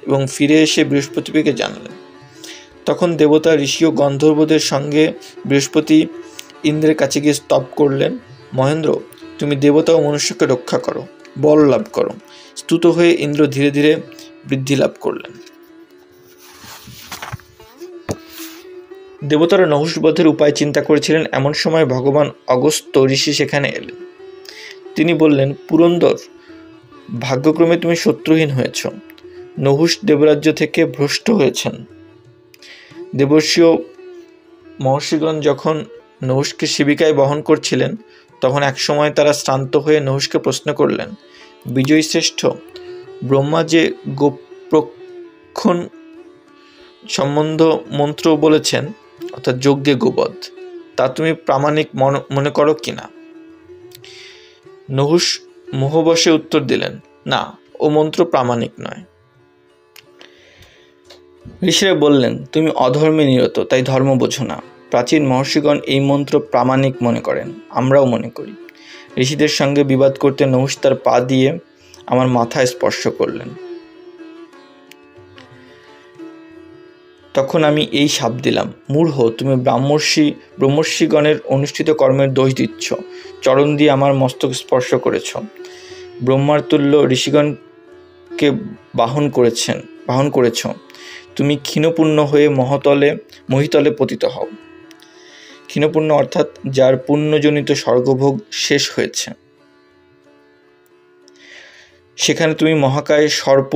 এবং ফিরে এসে বৃহস্পতিকে জানালেন। তখন দেবতা, ঋষি ও গন্ধর্বদের সঙ্গে বৃহস্পতি ইন্দ্রের কাছে গিয়ে স্তব করলেন, মহেন্দ্র, তুমি দেবতা ও মনুষ্যকে রক্ষা করো, বল লাভ করো। স্তুত হয়ে ইন্দ্র ধীরে ধীরে বৃদ্ধি লাভ করলেন। দেবতারা নহুষবধের উপায় চিন্তা করেছিলেন। এমন সময় ভগবান অগস্ত্য ঋষি সেখানে এলেন। তিনি বললেন, পুরন্দর, ভাগ্যক্রমে তুমি শত্রুহীন হয়েছ। নহুষ দেবরাজ্য থেকে ভ্রষ্ট হয়েছেন। দেবর্ষী ও মহর্ষিগণ যখন নহুষকে শিবিকায় বহন করছিলেন, তখন এক সময় তারা শ্রান্ত হয়ে নহুষকে প্রশ্ন করলেন, বিজয়ী শ্রেষ্ঠ, ব্রহ্মা যে গোপ্রক্ষণ সম্বন্ধ মন্ত্র বলেছেন, অর্থাৎ যজ্ঞে গোবধ, তা তুমি প্রামাণিক মনে করো কিনা? নহুষ মোহবশে উত্তর দিলেন, না, ও মন্ত্র প্রামাণিক নয়। ঋষিরা বললেন, তুমি অধর্মে নিরত, তাই ধর্ম বোঝো না। প্রাচীন মহর্ষিগণ এই মন্ত্র প্রামাণিক মনে করেন, আমরাও মনে করি। ঋষিদের সঙ্গে বিবাদ করতে নহুষ তার পা দিয়ে আমার মাথায় স্পর্শ করলেন। তখন আমি এই শাপ দিলাম, মূঢ়, তুমি ব্রহ্মর্ষিগণের অনুষ্ঠিত কর্মের দোষ দিচ্ছ, চরণ দিয়ে আমার মস্তক স্পর্শ করেছ। ব্রহ্মার তুল্য ঋষিগণকে বাহন করেছ, তুমি ক্ষীণপূর্ণ হয়ে মহিতলে পতিত হও। ক্ষীণপূর্ণ অর্থাৎ যার পুণ্যজনিত স্বর্গভোগ শেষ হয়েছে। সেখানে তুমি মহাকায় সর্প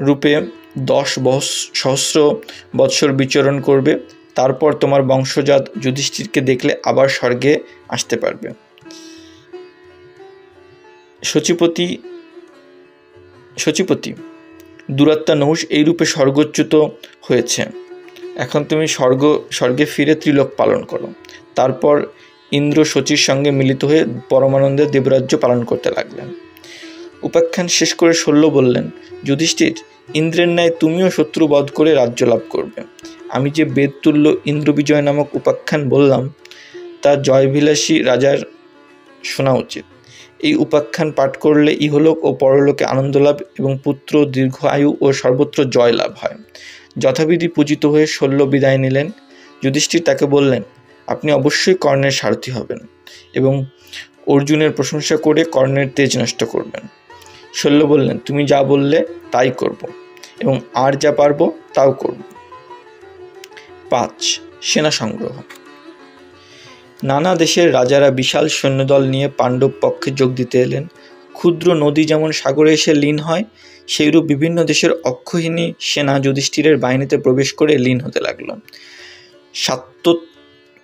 রূপে 10 সহস্র বৎসর বিচরণ করবে, তারপর তোমার বংশজাত যুধিষ্ঠিরকে দেখলে আবার স্বর্গে আসতে পারবে। সচিপতি, দুরাত্মা নহুষ এই রূপে স্বর্গচ্যুত হয়েছে। এখন তুমি স্বর্গে ফিরে ত্রিলোক পালন করো। তারপর ইন্দ্র শচীর সঙ্গে মিলিত হয়ে পরমানন্দে দেবরাজ্য পালন করতে লাগলেন। উপাখ্যান শেষ করে শল্য বললেন, যুধিষ্ঠির, ইন্দ্রের ন্যায় তুমিও শত্রু বধ করে রাজ্য লাভ করবে। আমি যে বেদতুল্য ইন্দ্রবিজয় নামক উপাখ্যান বললাম, তা জয়বিলাসী রাজার শোনা উচিত। এই উপাখ্যান পাঠ করলে ইহলোক ও পরলোকে আনন্দ লাভ এবং পুত্র, দীর্ঘ আয়ু ও সর্বত্র জয় লাভ হয়। যথাবিধি পূজিত হয়ে শল্য বিদায় নিলেন। যুধিষ্ঠির তাকে বললেন, আপনি অবশ্যই কর্ণের সারথি হবেন এবং অর্জুনের প্রশংসা করে কর্ণের তেজ নষ্ট করবেন। শল্য বললেন, তুমি যা বললে তাই করব এবং আর যা পারব তাও করব। 5. সেনা সংগ্রহ। নানা দেশের রাজারা বিশাল সৈন্যদল নিয়ে পাণ্ডব পক্ষে যোগ দিতে এলেন। ক্ষুদ্র নদী যেমন সাগরে এসে লীন হয়, সেইরূপ বিভিন্ন দেশের অক্ষহিনী সেনা যুধিষ্ঠিরের বাহিনীতে প্রবেশ করে লীন হতে লাগল।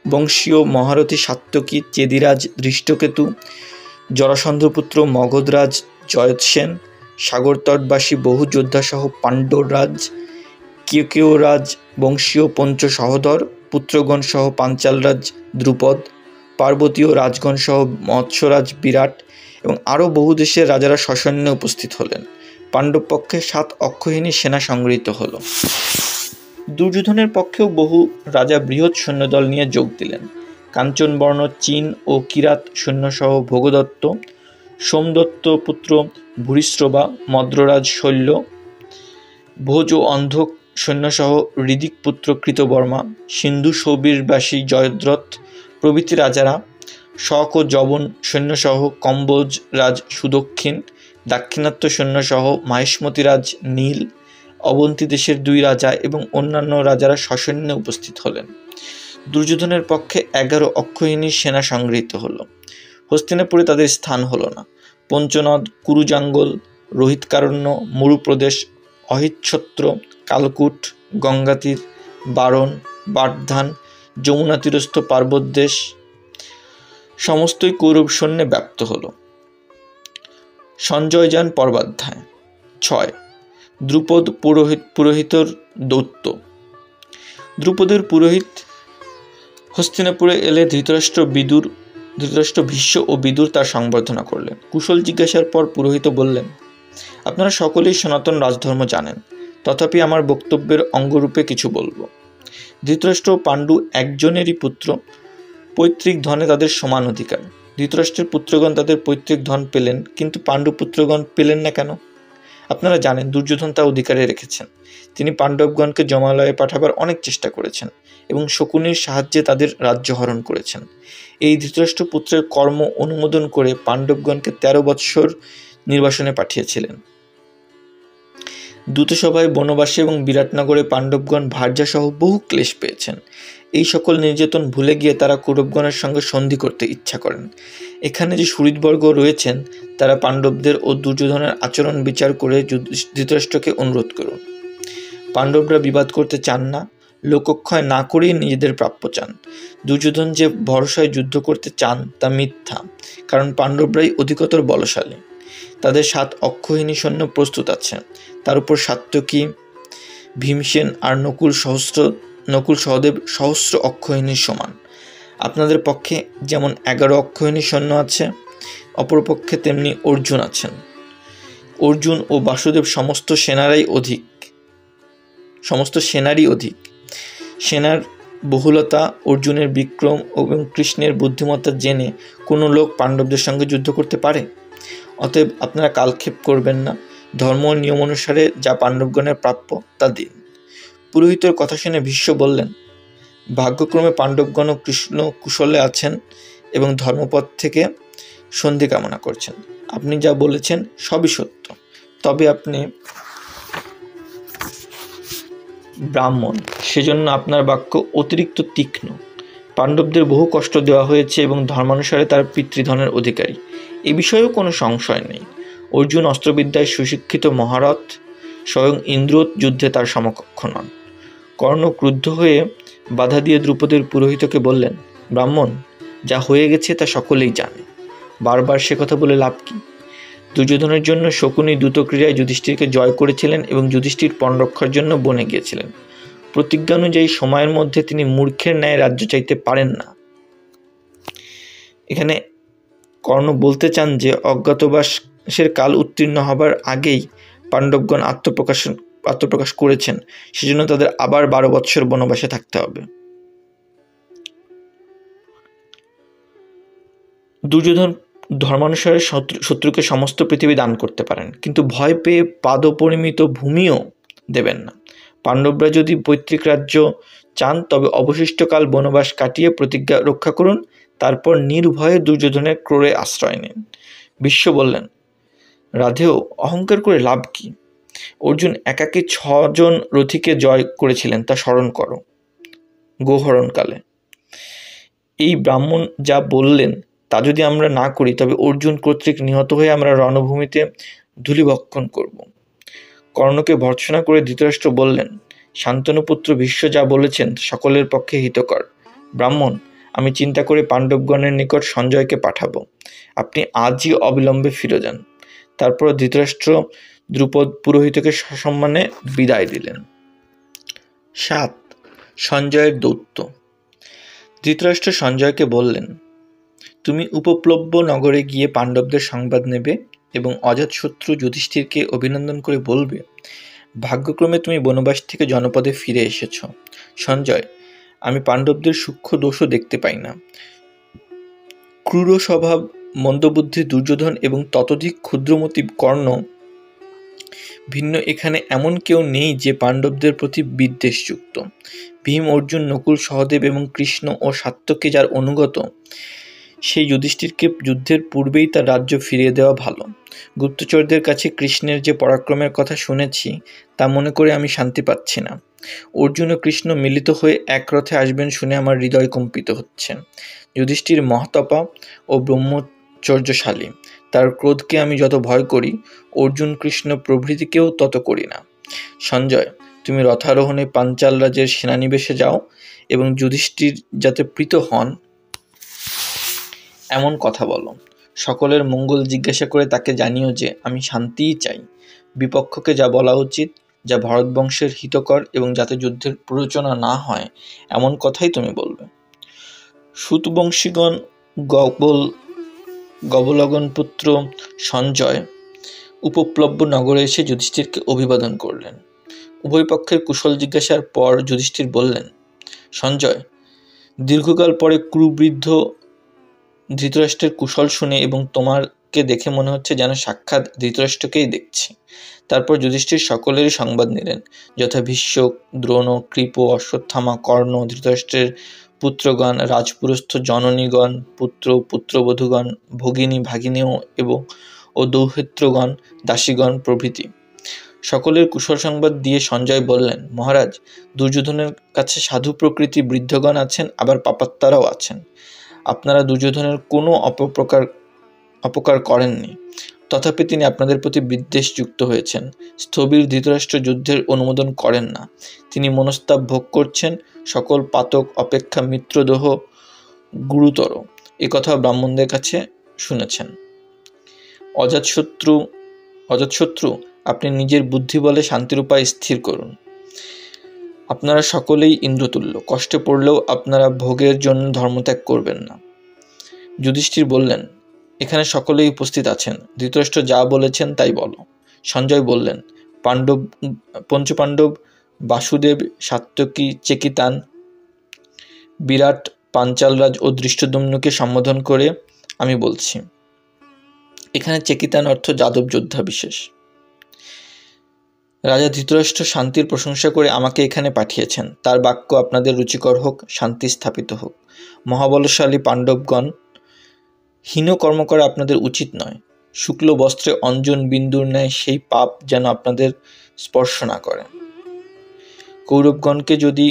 বংশীয় মহারথী সাত্যকী, চেদিরাজ ধৃষ্টকেতু, জরাসন্ধপুত্র মগধরাজ জয়তসেন, সাগরতটবাসী বহু যোদ্ধাসহ পাণ্ডবরাজ, কেকেয়রাজ বংশীয় পঞ্চ সহোদর, পুত্রগণ সহ পাঞ্চালরাজ দ্রুপদ, পার্বতীয় রাজগণ সহ মৎস্যরাজ বিরাট এবং আরও বহু দেশের রাজারা সসৈন্যে উপস্থিত হলেন। পাণ্ডব পক্ষে 7 অক্ষহিনী সেনা সংগৃহীত হল। দুর্যোধনের পক্ষেও বহু রাজা বৃহৎ সৈন্যদল নিয়ে যোগ দিলেন। কাঞ্চনবর্ণ চীন ও কিরাত সৈন্যসহ ভোগদত্ত, সোমদত্ত পুত্র ভূরিশ্রবা, মদ্ররাজ শৈল্য, ভোজ ও অন্ধ সৈন্যসহ ঋদিক পুত্র কৃতবর্মা, সিন্ধু সৌবীরবাসী জয়দ্রথ প্রভৃতি রাজারা, শক ও যবন সৈন্যসহ কম্বোজ রাজ সুদক্ষিণ, দাক্ষিণাত্য সৈন্যসহ মাহিষ্মতিরাজ নীল, অবন্তী দেশের 2 রাজা এবং অন্যান্য রাজারা সসৈন্যে উপস্থিত হলেন। দুর্যোধনের পক্ষে 11 অক্ষহিনী সেনা সংগৃহীত হল। হস্তিনাপুরে তাদের স্থান হল না। পঞ্চনদ, কুরুজাঙ্গল, রোহিতকারণ্য, মরুপ্রদেশ, অহিচ্ছত্র, কালকূট, গঙ্গাতীর, বারণ, বাটধান, যমুনা তীরস্থ পার্বতদেশ সমস্তই কৌরব সৈন্যে ব্যাপ্ত হল। সঞ্জয়যান পর্বাধ্যায়। 6. দ্রুপদ পুরোহিতর দৌত্য। দ্রুপদের পুরোহিত হস্তিনাপুরে এলে ধৃতরাষ্ট্র, ভীষ্ম ও বিদুর তার সংবর্ধনা করলেন। কুশল জিজ্ঞাসার পর পুরোহিত বললেন, আপনারা সকলেই সনাতন রাজধর্ম জানেন, তথাপি আমার বক্তব্যের অঙ্গরূপে কিছু বলবো। ধৃতরাষ্ট্র ও পাণ্ডু একজনেরই পুত্র, পৈতৃক ধনে তাদের সমান অধিকার। ধৃতরাষ্ট্রের পুত্রগণ তাদের পৈতৃক ধন পেলেন, কিন্তু পাণ্ডু পুত্রগণ পেলেন না কেন? আপনারা জানেন, দুর্যোধন তা অধিকারে রেখেছেন। তিনি পাণ্ডবগণকে জমালয়ে পাঠাবার অনেক চেষ্টা করেছেন এবং শকুনির সাহায্যে তাদের রাজ্য হরণ করেছেন। এই ধৃতরাষ্ট্র পুত্রের কর্ম অনুমোদন করে পাণ্ডবগণকে 13 বৎসর নির্বাসনে পাঠিয়েছিলেন। দূতসভায়, বনবাসে এবং বিরাটনগরে পাণ্ডবগণ ভার্যাসহ বহু ক্লেশ পেয়েছেন। এই সকল নির্যাতন ভুলে গিয়ে তারা কৌরবগণের সঙ্গে সন্ধি করতে ইচ্ছা করেন। এখানে যে সুহৃদবর্গ রয়েছেন, তারা পাণ্ডবদের ও দুর্যোধনের আচরণ বিচার করে ধৃতরাষ্ট্রকে অনুরোধ করুন। পাণ্ডবরা বিবাদ করতে চান না, লোকক্ষয় না করেই নিজেদের প্রাপ্য চান। দুর্যোধন যে ভরসায় যুদ্ধ করতে চান তা মিথ্যা, কারণ পাণ্ডবরাই অধিকতর বলশালী। তাদের 7 অক্ষৌহিনী সৈন্য প্রস্তুত আছে। তার উপর সাত্যকী, ভীমসেন আর নকুল সহদেব সহস্র অক্ষৌহিনীর সমান। আপনাদের পক্ষে যেমন 11 অক্ষৌহিনী সৈন্য আছে, অপরপক্ষে তেমনি অর্জুন আছেন। অর্জুন ও বাসুদেব সমস্ত সেনারই অধিক। সেনার বহুলতা, অর্জুনের বিক্রম এবং কৃষ্ণের বুদ্ধিমত্তা জেনে কোনো লোক পাণ্ডবদের সঙ্গে যুদ্ধ করতে পারে? অতএব আপনারা কালক্ষেপ করবেন না, ধর্ম নিয়ম অনুসারে যা পাণ্ডবগণের প্রাপ্য তা দিন। পুরোহিতের কথা শুনে ভীষ্ম বললেন, ভাগ্যক্রমে পাণ্ডবগণ কৃষ্ণ কুশলে আছেন এবং ধর্মপথ থেকে সন্ধি কামনা করছেন। আপনি যা বলেছেন সবই সত্য, তবে আপনি ব্রাহ্মণ, সেজন্য আপনার বাক্য অতিরিক্ত তীক্ষ্ণ। পাণ্ডবদের বহু কষ্ট দেওয়া হয়েছে এবং ধর্মানুসারে তার পিতৃধনের অধিকারী, এ বিষয়েও কোনো সংশয় নেই। অর্জুন অস্ত্রবিদ্যায় সুশিক্ষিত মহারথ, স্বয়ং ইন্দ্র যুদ্ধে তার সমকক্ষ নন। কর্ণ ক্রুদ্ধ হয়ে বাধা দিয়ে দ্রুপদের পুরোহিতকে বললেন, ব্রাহ্মণ, যা হয়ে গেছে তা সকলেই জানে, বারবার সে কথা বলে লাভ কি? দুর্যোধনের জন্য শকুনি দ্রুতক্রিয়ায় যুধিষ্ঠিরকে জয় করেছিলেন এবং যুধিষ্ঠির পণ রক্ষার জন্য বনে গিয়েছিলেন। প্রতিজ্ঞা অনুযায়ী সময়ের মধ্যে তিনি মূর্খের ন্যায় রাজ্য চাইতে পারেন না। এখানে কর্ণ বলতে চান যে অজ্ঞাতবাসের কাল উত্তীর্ণ হবার আগেই পাণ্ডবগণ আত্মপ্রকাশ করেছেন, সেজন্য তাদের আবার 12 বৎসর বনবাসে থাকতে হবে। দুর্যোধন ধর্মানুসারে শত্রুকে সমস্ত পৃথিবী দান করতে পারেন, কিন্তু ভয় পেয়ে পাদপরিমিত ভূমিও দেবেন না। পাণ্ডবরা যদি পৈতৃক রাজ্য চান তবে অবশিষ্টকাল বনবাস কাটিয়ে প্রতিজ্ঞা রক্ষা করুন, তারপর নির্ভয়ে দুর্যোধনের ক্রোড়ে আশ্রয় নিন। ভীষ্ম বললেন, রাধেয়, অহংকার করে লাভ কি? অর্জুন একাকী 6 জন রথীকে জয় করেছিলেন, তা স্মরণ করো। গোহরণকালে এই ব্রাহ্মণ যা বললেন তা যদি আমরা না করি তবে অর্জুন কর্তৃক নিহত হয়ে আমরা রণভূমিতে ধূলিভক্ষণ করব। কর্ণকে ভর্ৎসনা করে ধৃতরাষ্ট্র বললেন, শান্তনুপুত্র ভীষ্ম যা বলেছেন সকলের পক্ষে হিতকর। ব্রাহ্মণ, আমি চিন্তা করে পাণ্ডবগণের নিকট সঞ্জয়কে পাঠাবো। আপনি আজই অবিলম্বে ফিরে যান। তারপর ধৃতরাষ্ট্র দ্রুপদ পুরোহিতকে সসম্মানে বিদায় দিলেন। 7. সঞ্জয়ের দৌত্য। ধৃতরাষ্ট্র সঞ্জয়কে বললেন, তুমি উপপ্লব্য নগরে গিয়ে পাণ্ডবদের সংবাদ নেবে এবং অজাতশত্রু যুধিষ্ঠিরকে অভিনন্দন করে বলবে, ভাগ্যক্রমে তুমি বনবাস থেকে জনপদে ফিরে এসেছ। সঞ্জয়, আমি পাণ্ডবদের সূক্ষ্ম দোষও দেখতে পাই না। ক্রূর স্বভাব, মন্দবুদ্ধি দুর্যোধন এবং ততোধিক ক্ষুদ্রমতি কর্ণ ভিন্ন এখানে এমন কেউ নেই যে পাণ্ডবদের প্রতি বিদ্বেষযুক্ত। ভীম, অর্জুন, নকুল, সহদেব এবং কৃষ্ণ ও সাত্যকী যার অনুগত, সেই যুধিষ্ঠিরকে যুদ্ধের পূর্বেই তার রাজ্য ফিরিয়ে দেওয়া ভালো। গুপ্তচরদের কাছে কৃষ্ণের যে পরাক্রমের কথা শুনেছি তা মনে করে আমি শান্তি পাচ্ছি না। অর্জুন ও কৃষ্ণ মিলিত হয়ে এক রথে আসবেন শুনে আমার হৃদয় কম্পিত হচ্ছে। যুধিষ্ঠির মহাতপা ও ব্রহ্মচর্যশালী, তার ক্রোধকে আমি যত ভয় করি, অর্জুন, কৃষ্ণ প্রভৃতিকেও তত করি না। সঞ্জয়, তুমি রথারোহণে পাঞ্চাল রাজের সেনানিবেশে যাও এবং যুধিষ্ঠির যাতে প্রীত হন এমন কথা বলো। সকলের মঙ্গল জিজ্ঞাসা করে তাকে জানিও যে আমি শান্তিই চাই। বিপক্ষকে যা বলা উচিত, যা ভারতবংশের হিতকর এবং যাতে যুদ্ধের প্ররোচনা না হয় এমন কথাই তুমি বলবে। সুতবংশীগণ গবলগণ পুত্র সঞ্জয় উপপ্লব্য নগরে এসে যুধিষ্ঠিরকে অভিবাদন করলেন। উভয় পক্ষের কুশল জিজ্ঞাসার পর যুধিষ্ঠির বললেন, সঞ্জয়, দীর্ঘকাল পরে ক্রুবৃদ্ধ ধৃতরাষ্ট্রের কুশল শুনে এবং তোমাকে দেখে মনে হচ্ছে যেন সাক্ষাৎ ধৃতরাষ্ট্রকেই দেখছি। তারপর যুধিষ্ঠির সকলেরই সংবাদ নিলেন, যথা ভীষ্ম, দ্রোণ, কৃপ, অশ্বত্থামা, কর্ণ, ধৃতরাষ্ট্রের পুত্রগণ, রাজপুরস্থ জননীগণ, পুত্র, পুত্রবধূগণ, ভগিনী, ভাগিনীও ও দৌহিত্রগণ, দাসীগণ প্রভৃতি। সকলের কুশল সংবাদ দিয়ে সঞ্জয় বললেন, মহারাজ, দুর্যোধনের কাছে সাধু প্রকৃতি বৃদ্ধগণ আছেন, আবার পাপাত্মারাও আছেন। আপনারা দুর্যোধনের কোনো অপকার করেননি, তথাপি তিনি আপনাদের প্রতি বিদ্বেষযুক্ত হয়েছেন। স্থবির ধৃতরাষ্ট্র যুদ্ধের অনুমোদন করেন না, তিনি মনস্তাপ ভোগ করছেন। সকল পাতক অপেক্ষা মিত্রদোহ গুরুতর, একথা ব্রাহ্মণদের কাছে শুনেছেন। অজাতশত্রু, আপনি নিজের বুদ্ধি বলে শান্তির উপায় স্থির করুন। আপনারা সকলেই ইন্দ্রতুল্য, কষ্টে পড়লেও আপনারা ভোগের জন্য ধর্মত্যাগ করবেন না। যুধিষ্ঠির বললেন, এখানে সকলেই উপস্থিত আছেন, ধৃতরাষ্ট্র যা বলেছেন তাই বলো। সঞ্জয় বললেন, পঞ্চপাণ্ডব বাসুদেব, সাত্যকী, চেকিতান, বিরাট, পাঞ্চালরাজ ও ধৃষ্টদ্যুম্নকে সম্বোধন করে আমি বলছি। এখানে চেকিতান অর্থ যাদব যোদ্ধা বিশেষ। রাজা ধৃতরাষ্ট্র শান্তির প্রশংসা করে আমাকে এখানে পাঠিয়েছেন। তার বাক্য আপনাদের রুচিকর হোক, শান্তি স্থাপিত হোক। মহাবলশালী পাণ্ডবগণ, হীন কর্ম করা আপনাদের উচিত নয়। শুক্ল বস্ত্রে অঞ্জন বিন্দুর ন্যায় সেই পাপ যেন আপনাদের স্পর্শ না করে। কৌরবগণকে যদি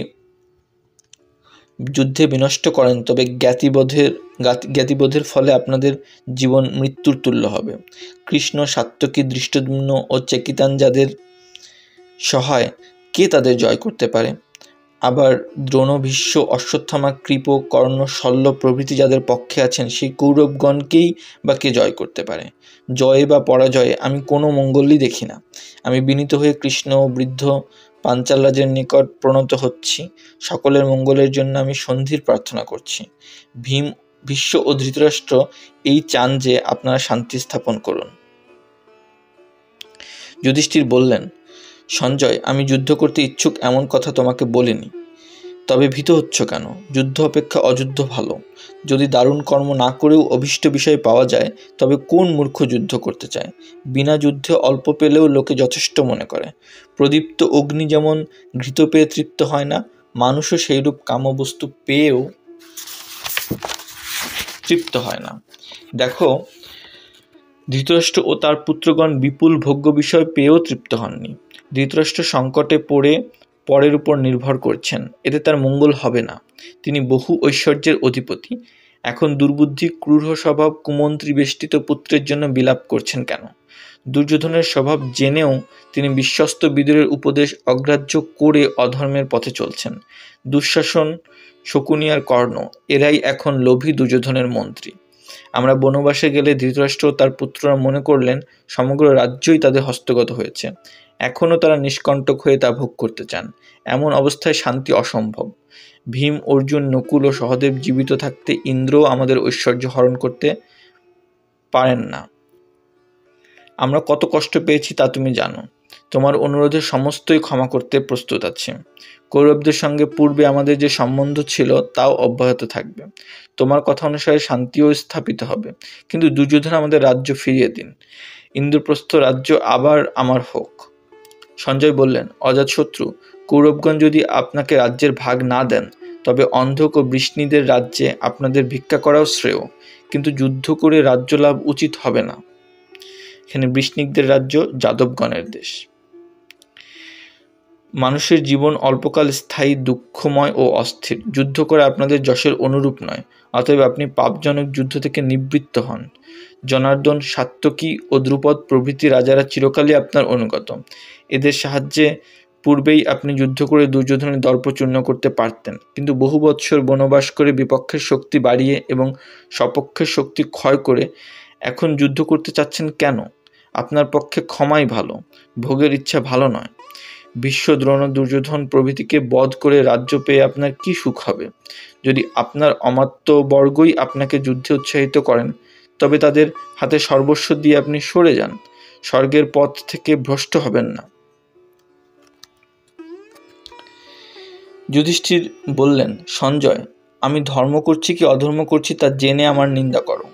যুদ্ধে বিনষ্ট করেন তবে জ্ঞাতিবোধের ফলে আপনাদের জীবন মৃত্যুর তুল্য হবে। কৃষ্ণ, সাত্যকী, ধৃষ্টদ্যুম্ন ও চেকিতান যাদের সহায়, কে তাদের জয় করতে পারে? আবার দ্রোণ, ভীষ্ম, অশ্বত্থামা, কৃপ, কর্ণ, শল্য প্রভৃতি যাদের পক্ষে আছেন, সেই কৌরবগণকেই বা কে জয় করতে পারে? জয়ে বা পরাজয়ে আমি কোনো মঙ্গলই দেখি না। আমি বিনীত হয়ে কৃষ্ণ ও বৃদ্ধ পাঞ্চালরাজের নিকট প্রণত হচ্ছি। সকলের মঙ্গলের জন্য আমি সন্ধির প্রার্থনা করছি। ভীম, ভীষ্ম ও ধৃতরাষ্ট্র এই চান যে আপনারা শান্তি স্থাপন করুন। যুধিষ্ঠির বললেন, সঞ্জয়, আমি যুদ্ধ করতে ইচ্ছুক এমন কথা তোমাকে বলিনি, তবে ভীত হচ্ছ কেন? যুদ্ধ অপেক্ষা অযুদ্ধ ভালো। যদি দারুণ কর্ম না করেও অভীষ্ট বিষয় পাওয়া যায়, তবে কোন মূর্খ যুদ্ধ করতে চায়? বিনা যুদ্ধে অল্প পেলেও লোকে যথেষ্ট মনে করে। প্রদীপ্ত অগ্নি যেমন ঘৃত পেয়ে তৃপ্ত হয় না, মানুষও সেইরূপ কামবস্তু পেয়েও তৃপ্ত হয় না। দেখো, ধৃতরাষ্ট্র ও তার পুত্রগণ বিপুল ভোগ্য বিষয় পেয়েও তৃপ্ত হননি। ধৃতরাষ্ট্র সংকটে পড়ে পরের উপর নির্ভর করছেন, এতে তার মঙ্গল হবে না। তিনি বহু ঐশ্বর্যের অধিপতি, এখন দুর্বুদ্ধি, ক্রূর স্বভাব, কুমন্ত্রী বেষ্টিত পুত্রের জন্য বিলাপ করছেন কেন? দুর্যোধনের স্বভাব জেনেও তিনি বিশ্বস্ত বিদুরের উপদেশ অগ্রাহ্য করে অধর্মের পথে চলছেন। দুঃশাসন, শকুনি আর কর্ণ, এরাই এখন লোভী দুর্যোধনের মন্ত্রী। আমরা বনবাসে গেলে ধৃতরাষ্ট্র তার পুত্ররা মনে করলেন সমগ্র রাজ্যই তাদের হস্তগত হয়েছে। এখনও তারা নিষ্কণ্টক হয়ে তা ভোগ করতে চান। এমন অবস্থায় শান্তি অসম্ভব। ভীম, অর্জুন, নকুল ও সহদেব জীবিত থাকতে ইন্দ্রও আমাদের ঐশ্বর্য হরণ করতে পারেন না। আমরা কত কষ্ট পেয়েছি তা তুমি জানো। তোমার অনুরোধে সমস্তই ক্ষমা করতে প্রস্তুত আছি। কৌরবদের সঙ্গে পূর্বে আমাদের যে সম্বন্ধ ছিল তাও অব্যাহত থাকবে। তোমার কথা অনুসারে শান্তিও স্থাপিত হবে, কিন্তু দুর্যোধন আমাদের রাজ্য ফিরিয়ে দিন। ইন্দ্রপ্রস্থ রাজ্য আবার আমার হোক। সঞ্জয় বললেন, অজাতশত্রু, কৌরবগণ যদি আপনাকে রাজ্যের ভাগ না দেন, তবে অন্ধক ও বৃষ্ণীদের রাজ্যে আপনাদের ভিক্ষা করাও শ্রেয়, কিন্তু যুদ্ধ করে রাজ্য লাভ উচিত হবে না। এখানে বৃষ্ণিকদের রাজ্য যাদবগণের দেশ। মানুষের জীবন অল্পকাল স্থায়ী, দুঃখময় ও অস্থির। যুদ্ধ করে আপনাদের যশের অনুরূপ নয়, অতএব আপনি পাপজনক যুদ্ধ থেকে নিবৃত্ত হন। জনার্দন, সাত্যকী ও দ্রুপদ প্রভৃতি রাজারা চিরকালই আপনার অনুগত। এদের সাহায্যে পূর্বেই আপনি যুদ্ধ করে দুর্যোধনের দর্প চূর্ণ করতে পারতেন, কিন্তু বহু বৎসর বনবাস করে বিপক্ষের শক্তি বাড়িয়ে এবং সপক্ষের শক্তি ক্ষয় করে এখন যুদ্ধ করতে চাচ্ছেন কেন? আপনার পক্ষে ক্ষমাই ভালো, ভোগের ইচ্ছা ভালো নয়। ভীষ্ম, দ্রোণ, দুর্যোধন প্রভৃতিকে বধ করে রাজ্য পেয়ে আপনার কি সুখ হবে? যদি আপনার অমাত্যবর্গই আপনাকে যুদ্ধে উৎসাহিত করেন, তবে তাদের হাতে সর্বস্ব দিয়ে আপনি সরে যান। স্বর্গের পথ থেকে ভ্রষ্ট হবেন না। যুধিষ্ঠির বললেন, সঞ্জয়, আমি ধর্ম করছি কি অধর্ম করছি তা জেনে আমার নিন্দা করো।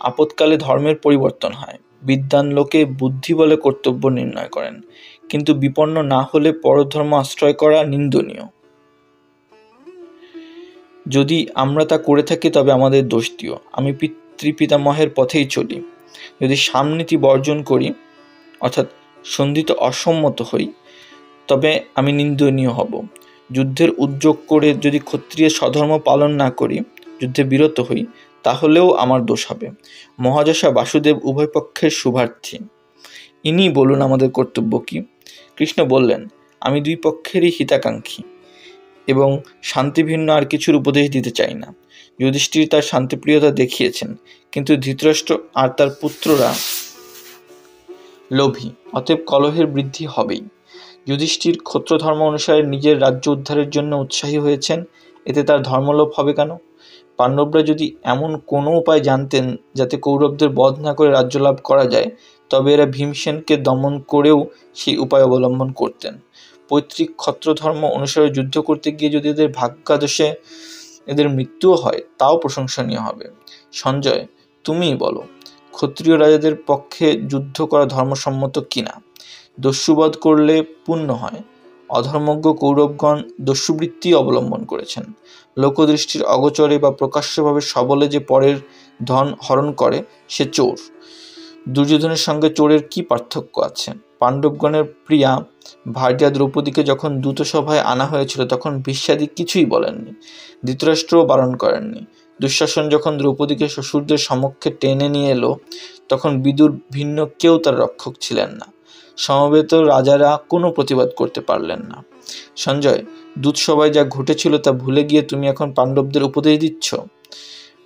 আপৎকালে ধর্মের পরিবর্তন হয়। বিদ্বান লোকে বুদ্ধি বলে কর্তব্য নির্ণয় করেন, কিন্তু বিপন্ন না হলে পরধর্ম আশ্রয় করা নিন্দনীয়। যদি আমরা তা করে থাকি তবে আমাদের দোষ দিও। আমি পিতৃপিতামহের পথেই চলি। যদি সামনীতি বর্জন করি, অর্থাৎ সন্ধিতে অসম্মত হই, তবে আমি নিন্দনীয় হব। যুদ্ধের উদ্যোগ করে যদি ক্ষত্রিয় স্বধর্ম পালন না করি, যুদ্ধে বিরত হই, তাহলেও আমার দোষ হবে। মহাযশা বাসুদেব উভয় পক্ষের শুভার্থী, ইনি বলুন আমাদের কর্তব্য কি? কৃষ্ণ বললেন, আমি দুই পক্ষেরই হিতাকাঙ্ক্ষী এবং শান্তিভিন্ন আর কিছুর উপদেশ দিতে চাই না। যুধিষ্ঠির তার শান্তিপ্রিয়তা দেখিয়েছেন, কিন্তু ধৃতরাষ্ট্র আর তার পুত্ররা লোভী, অতএব কলহের বৃদ্ধি হবেই। যুধিষ্ঠির ক্ষত্র ধর্ম অনুসারে নিজের রাজ্য উদ্ধারের জন্য উৎসাহী হয়েছেন, এতে তার ধর্মলোভ হবে কেন? পাণ্ডবরা যদি এমন কোনো উপায় জানতেন যাতে কৌরবদের বধ না করে রাজ্য লাভ করা যায়, তবে এরা ভীমসেনকে দমন করেও সেই উপায় অবলম্বন করতেন। পৈতৃক ক্ষত্র ধর্ম অনুসারে যুদ্ধ করতে গিয়ে যদি এদের ভাগ্যাদোষে এদের মৃত্যুও হয়, তাও প্রশংসনীয় হবে। সঞ্জয়, তুমিই বলো, ক্ষত্রিয় রাজাদের পক্ষে যুদ্ধ করা ধর্মসম্মত কিনা? দস্যুবধ করলে পুণ্য হয়। অধর্মজ্ঞ কৌরবগণ দস্যুবৃত্তি অবলম্বন করেছেন। লোকদৃষ্টির অগোচরে বা প্রকাশ্যভাবে সবলে যে পরের ধন হরণ করে সে চোর। দুর্যোধনের সঙ্গে চোরের কি পার্থক্য আছে? পাণ্ডবগণের প্রিয়া ভার্যা দ্রৌপদীকে যখন দূতসভায় আনা হয়েছিল তখন ভীষ্মাদি কিছুই বলেননি, ধৃতরাষ্ট্রও বারণ করেননি। দুঃশাসন যখন দ্রৌপদীকে শ্বশুরদের সমক্ষে টেনে নিয়ে এলো তখন বিদুর ভিন্ন কেউ তার রক্ষক ছিলেন না। সমবেত রাজারা কোনো প্রতিবাদ করতে পারলেন না। সঞ্জয়, দূতসভায় যা ঘটেছিল তা ভুলে গিয়ে তুমি এখন পাণ্ডবদের উপদেশ দিচ্ছ?